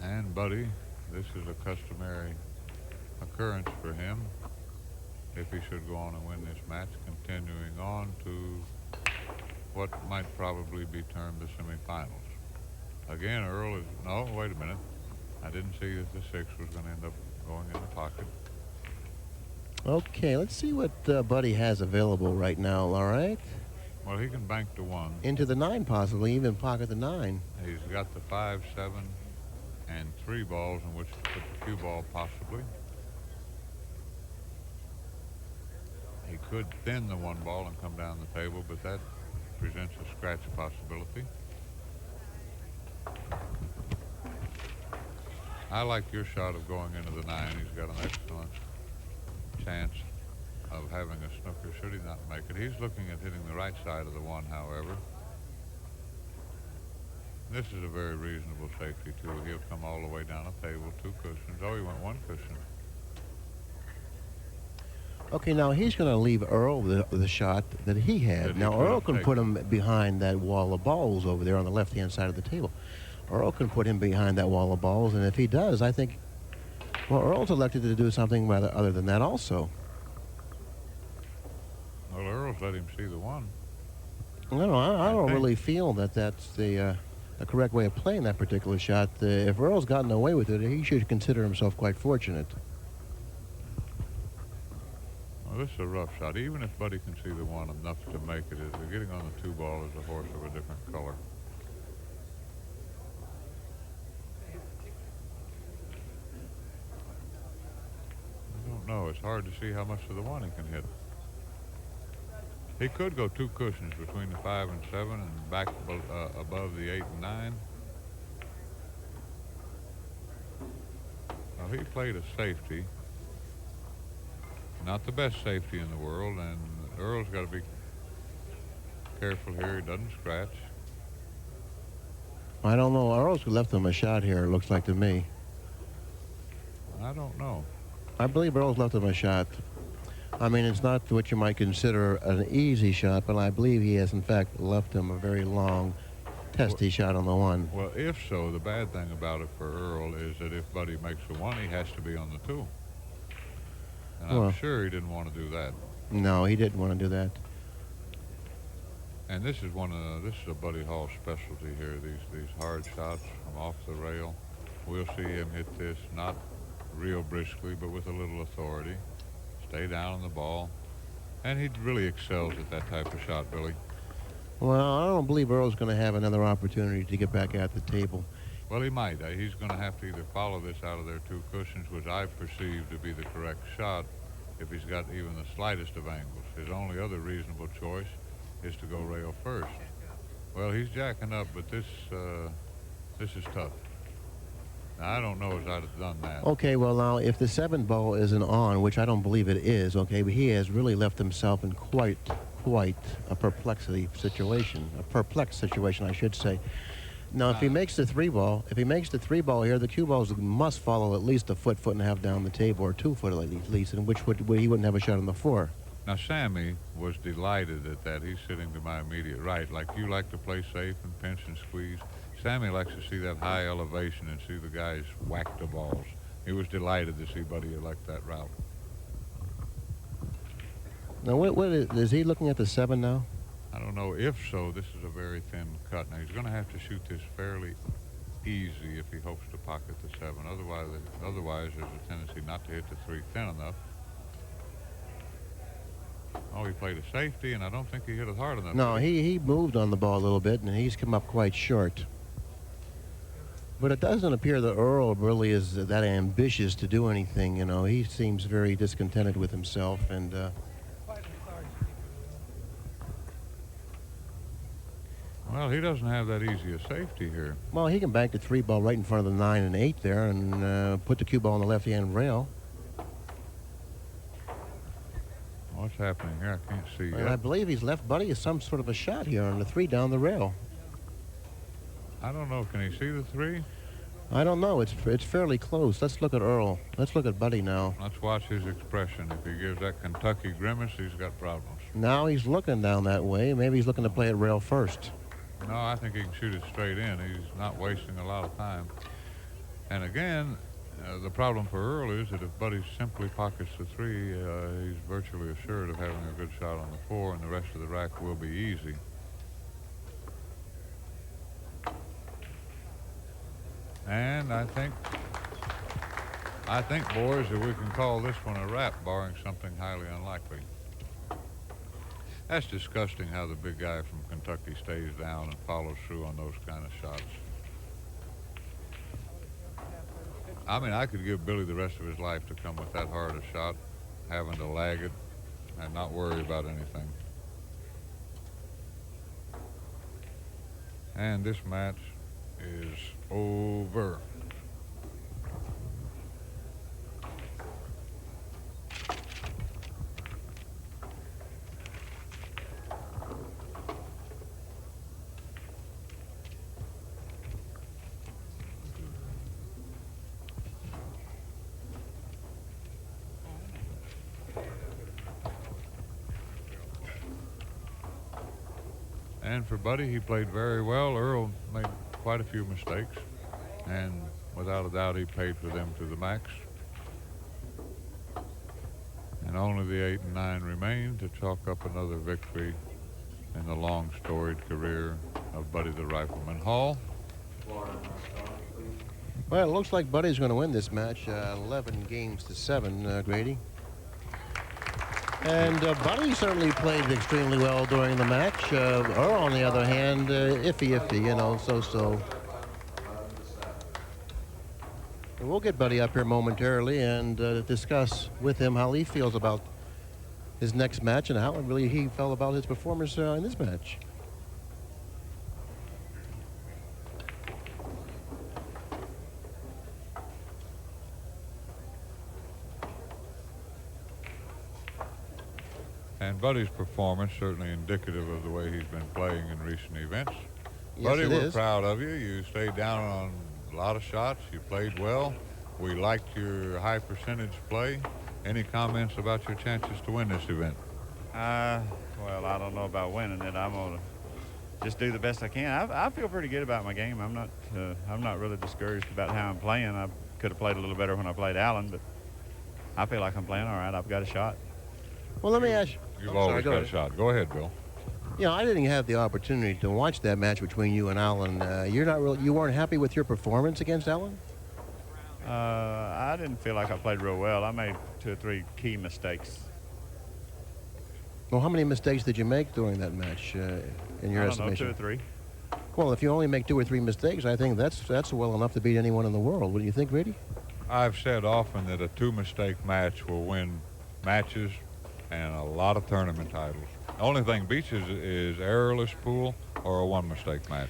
S1: And Buddy, this is a customary occurrence for him if he should go on and win this match, continuing on to what might probably be termed the semifinals. Again, Earl is, no, wait a minute. I didn't see that the 6 was going to end up going in the pocket.
S2: Okay, let's see what Buddy has available right now, all right?
S1: Well, he can bank the 1.
S2: Into the 9, possibly, even pocket the 9.
S1: He's got the 5, 7, and 3 balls in which to put the cue ball, possibly. He could thin the 1 ball and come down the table, but that presents a scratch possibility. I like your shot of going into the 9. He's got an excellent chance of having a snooker should he not make it. He's looking at hitting the right side of the 1, however. This is a very reasonable safety, too. He'll come all the way down the table, 2 cushions. Oh, he went 1 cushion.
S2: Okay, now he's going to leave Earl the shot that he had. Now, Earl can put him behind that wall of balls over there on the left-hand side of the table. Earl can put him behind that wall of balls, and if he does, I think, well, Earl's elected to do something rather other than that also.
S1: Well, Earl's let him see the 1.
S2: No, I don't really feel that that's the correct way of playing that particular shot. If Earl's gotten away with it, he should consider himself quite fortunate.
S1: Well, this is a rough shot. Even if Buddy can see the 1 enough to make it, getting on the 2 ball is a horse of a different color. I don't know. It's hard to see how much of the 1 he can hit. He could go 2 cushions between the 5 and 7 and back above the 8 and 9. Well, he played a safety. Not the best safety in the world, and Earl's got to be careful here he doesn't scratch.
S2: I don't know. Earl's left him a shot here, it looks like to me.
S1: I don't know.
S2: I believe Earl's left him a shot. I mean, it's not what you might consider an easy shot, but I believe he has, in fact, left him a very long, testy shot on the 1.
S1: Well, if so, the bad thing about it for Earl is that if Buddy makes the 1, he has to be on the 2. And I'm sure he didn't want to do that.
S2: No, he didn't want to do that.
S1: And this is a Buddy Hall specialty here. These hard shots from off the rail. We'll see him hit this not real briskly, but with a little authority. Stay down on the ball, and he really excels at that type of shot, Billy.
S2: Well, I don't believe Earl's going to have another opportunity to get back at the table.
S1: Well, he might. He's going to have to either follow this out of their 2 cushions, which I perceive to be the correct shot, if he's got even the slightest of angles. His only other reasonable choice is to go rail first. Well, he's jacking up, but this is tough. Now, I don't know as I'd have done that.
S2: Okay, well, now, if the 7 ball isn't on, which I don't believe it is, okay, but he has really left himself in quite a perplexed situation, I should say. Now, if he makes the 3 ball, here, the cue balls must follow at least a foot and a half down the table, or 2 foot at least, in which he wouldn't have a shot on the 4.
S1: Now, Sammy was delighted at that. He's sitting to my immediate right. Like you like to play safe and pinch and squeeze, Sammy likes to see that high elevation and see the guys whack the balls. He was delighted to see Buddy elect that route.
S2: Now, what is he looking at the 7 now?
S1: I don't know. If so, this is a very thin cut. Now, he's going to have to shoot this fairly easy if he hopes to pocket the 7. Otherwise, there's a tendency not to hit the 3 thin enough. Oh, he played a safety, and I don't think he hit it hard enough.
S2: No, he moved on the ball a little bit, and he's come up quite short. But it doesn't appear that Earl really is that ambitious to do anything, you know. He seems very discontented with himself, and
S1: Well, he doesn't have that easy a safety here.
S2: Well, he can bank the 3 ball right in front of the 9 and 8 there and put the cue ball on the left-hand rail.
S1: What's happening here? I can't see
S2: And
S1: yet.
S2: I believe he's left Buddy some sort of a shot here on the 3 down the rail.
S1: I don't know. Can he see the 3?
S2: I don't know. It's fairly close. Let's look at Earl. Let's look at Buddy now.
S1: Let's watch his expression. If he gives that Kentucky grimace, he's got problems.
S2: Now he's looking down that way. Maybe he's looking to play it rail first.
S1: No, I think he can shoot it straight in. He's not wasting a lot of time. And again, the problem for Earl is that if Buddy simply pockets the 3, he's virtually assured of having a good shot on the 4, and the rest of the rack will be easy. And I think, boys, that we can call this one a wrap, barring something highly unlikely. That's disgusting how the big guy from Kentucky stays down and follows through on those kind of shots. I mean, I could give Billy the rest of his life to come with that hard a shot, having to lag it and not worry about anything. And this match is over. And for Buddy, he played very well. Earl made quite a few mistakes, and without a doubt, he paid for them to the max. And only the 8 and 9 remain to chalk up another victory in the long storied career of Buddy the Rifleman Hall.
S2: Well, it looks like Buddy's going to win this match, 11 games to 7, Grady. And Buddy certainly played extremely well during the match. Earl, on the other hand, iffy, you know, so. We'll get Buddy up here momentarily and discuss with him how he feels about his next match and how really he felt about his performance in this match.
S1: And Buddy's performance certainly indicative of the way he's been playing in recent events.
S2: Yes,
S1: Buddy,
S2: it
S1: we're
S2: is.
S1: proud of you. You stayed down on a lot of shots. You played well. We liked your high percentage play. Any comments about your chances to win this event?
S6: Well, I don't know about winning it. I'm gonna just do the best I can. I feel pretty good about my game. I'm not really discouraged about how I'm playing. I could have played a little better when I played Allen, but I feel like I'm playing all right. I've got a shot.
S2: Well, let me ask you.
S1: You've
S2: I'm
S1: always
S2: sorry, go
S1: got a
S2: ahead.
S1: shot. Go ahead, Bill.
S2: You know, I didn't have the opportunity to watch that match between you and Allen. You weren't happy with your performance against Allen?
S6: I didn't feel like I played real well. I made 2 or 3 key mistakes.
S2: Well, how many mistakes did you make during that match, in your
S6: I don't know,
S2: estimation?
S6: 2 or 3.
S2: Well, if you only make 2 or 3 mistakes, I think that's well enough to beat anyone in the world. What do you think, Grady?
S1: I've said often that a 2-mistake match will win matches and a lot of tournament titles. The only thing beats is errorless pool or a 1-mistake match.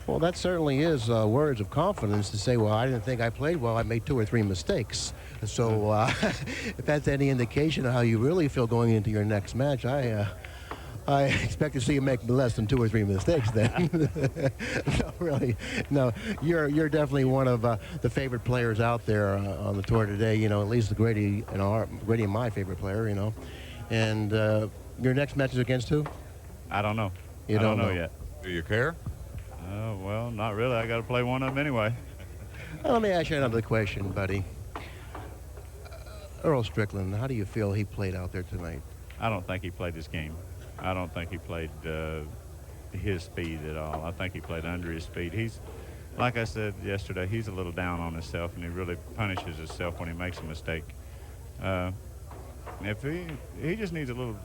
S2: Well, that certainly is words of confidence to say, well, I didn't think I played well. I made 2 or 3 mistakes. So if that's any indication of how you really feel going into your next match, I expect to see you make less than 2 or 3 mistakes then. No, really. No, you're definitely one of the favorite players out there on the tour today. You know, at least Grady and my favorite player, you know. And your next match is against who?
S6: I don't know.
S2: You
S6: I don't know
S2: know
S6: yet.
S1: Do you care?
S6: Well, not really. I got to play one of them anyway.
S2: Well, let me ask you another question, buddy. Earl Strickland, how do you feel he played out there tonight?
S6: I don't think he played his game. I don't think he played his speed at all. I think he played under his speed. He's, like I said yesterday, he's a little down on himself, and he really punishes himself when he makes a mistake. If he just needs a little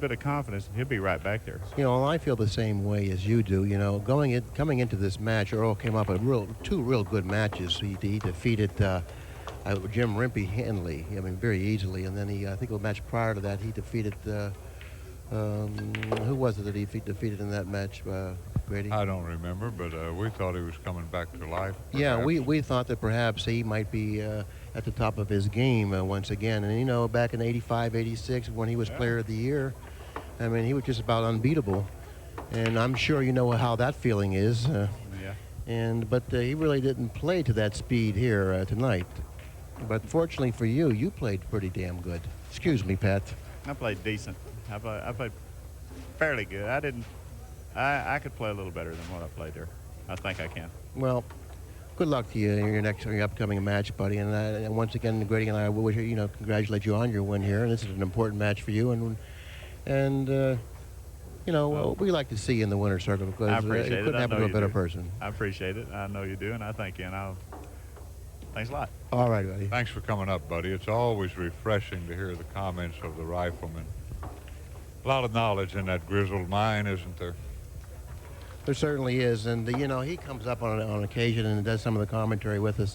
S6: bit of confidence, he'll be right back there.
S2: You know, I feel the same way as you do. You know, coming into this match, Earl came up with 2 real good matches. He defeated Jim Rimpey handily, I mean, very easily. And then I think the match prior to that, he defeated, who was it that he defeated in that match? Grady?
S1: I don't remember, but we thought he was coming back to life.
S2: Yeah,
S1: perhaps.
S2: we thought that perhaps he might be at the top of his game once again. And, you know, back in '85, '86, when he was Player of the Year, I mean, he was just about unbeatable. And I'm sure you know how that feeling is. But he really didn't play to that speed here tonight. But fortunately for you, you played pretty damn good. Excuse me, Pat.
S6: I played decent. I played fairly good. I could play a little better than what I played there. I think I can.
S2: Well, good luck to you in your upcoming match, buddy. And once again, Grady and I wish congratulate you on your win here. And this is an important match for you. We like to see you in the winner's circle because
S6: I appreciate
S2: you couldn't
S6: it.
S2: happen to a better person.
S6: I appreciate it. I know you do, and I thank you. And thanks a lot.
S2: All right, buddy.
S1: Thanks for coming up, buddy. It's always refreshing to hear the comments of the Rifleman. A lot of knowledge in that grizzled mind, isn't there?
S2: There certainly is. And, he comes up on occasion and does some of the commentary with us.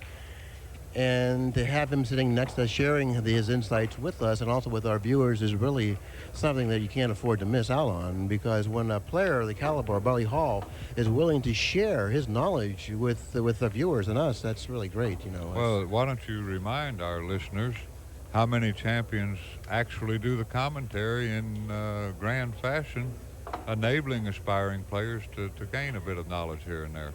S2: And to have him sitting next to us sharing his insights with us and also with our viewers is really something that you can't afford to miss out on, because when a player of the caliber of Buddy Hall is willing to share his knowledge with the viewers and us, that's really great,
S1: Well, why don't you remind our listeners how many champions actually do the commentary in grand fashion, enabling aspiring players to gain a bit of knowledge here and there.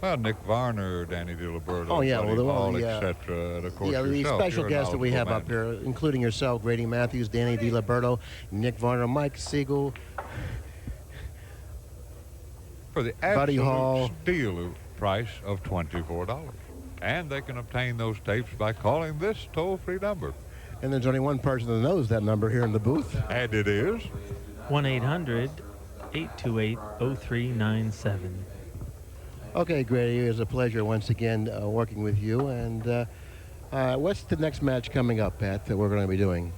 S1: Well, Nick Varner, Danny DiLiberto,
S2: Buddy Hall,
S1: etc. And of course,
S2: the
S1: yourself.
S2: special
S1: You're a
S2: guests that we have
S1: knowledgeable
S2: up
S1: man.
S2: here, including yourself, Grady Mathews, Danny DiLiberto, Nick Varner, Mike Siegel,
S1: For the
S2: Buddy Hall.
S1: absolute steal price of $24. And they can obtain those tapes by calling this toll-free number.
S2: and there's only one person that knows that number here in the booth.
S1: And it is
S7: 1-800-828-0397.
S2: Okay, Grady, it was a pleasure once again working with you. And what's the next match coming up, Pat, that we're going to be doing?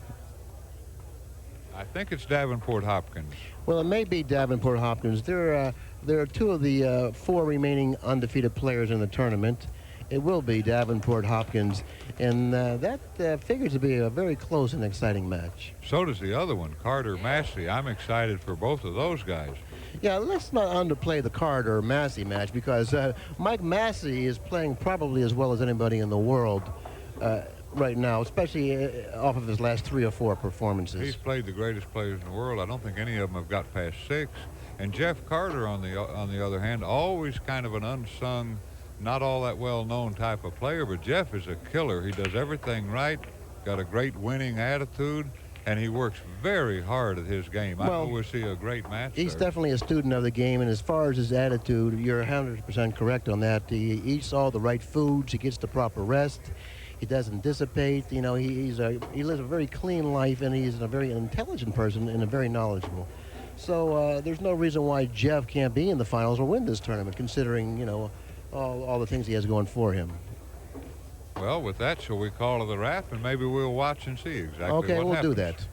S1: I think it's Davenport Hopkins.
S2: Well, it may be Davenport Hopkins. There are two of the four remaining undefeated players in the tournament. It will be Davenport Hopkins, and that figures to be a very close and exciting match.
S1: So does the other one, Carter Massey. I'm excited for both of those guys.
S2: Yeah, let's not underplay the Carter Massey match, because Mike Massey is playing probably as well as anybody in the world right now, especially off of his last 3 or 4 performances.
S1: He's played the greatest players in the world. I don't think any of them have got past 6. And Jeff Carter, on the other hand, always kind of an unsung, not all that well-known type of player, but Jeff is a killer. He does everything right, got a great winning attitude, and he works very hard at his game. I know we'll see a great match
S2: He's
S1: there.
S2: definitely a student of the game, and as far as his attitude, you're 100% correct on that. He eats all the right foods, he gets the proper rest, he doesn't dissipate. He lives a very clean life, and he's a very intelligent person and a very knowledgeable. So there's no reason why Jeff can't be in the finals or win this tournament, considering, all the things he has going for him.
S1: Well, with that, shall we call it a wrap, and maybe we'll watch and see exactly what happens.
S2: Okay, we'll do that.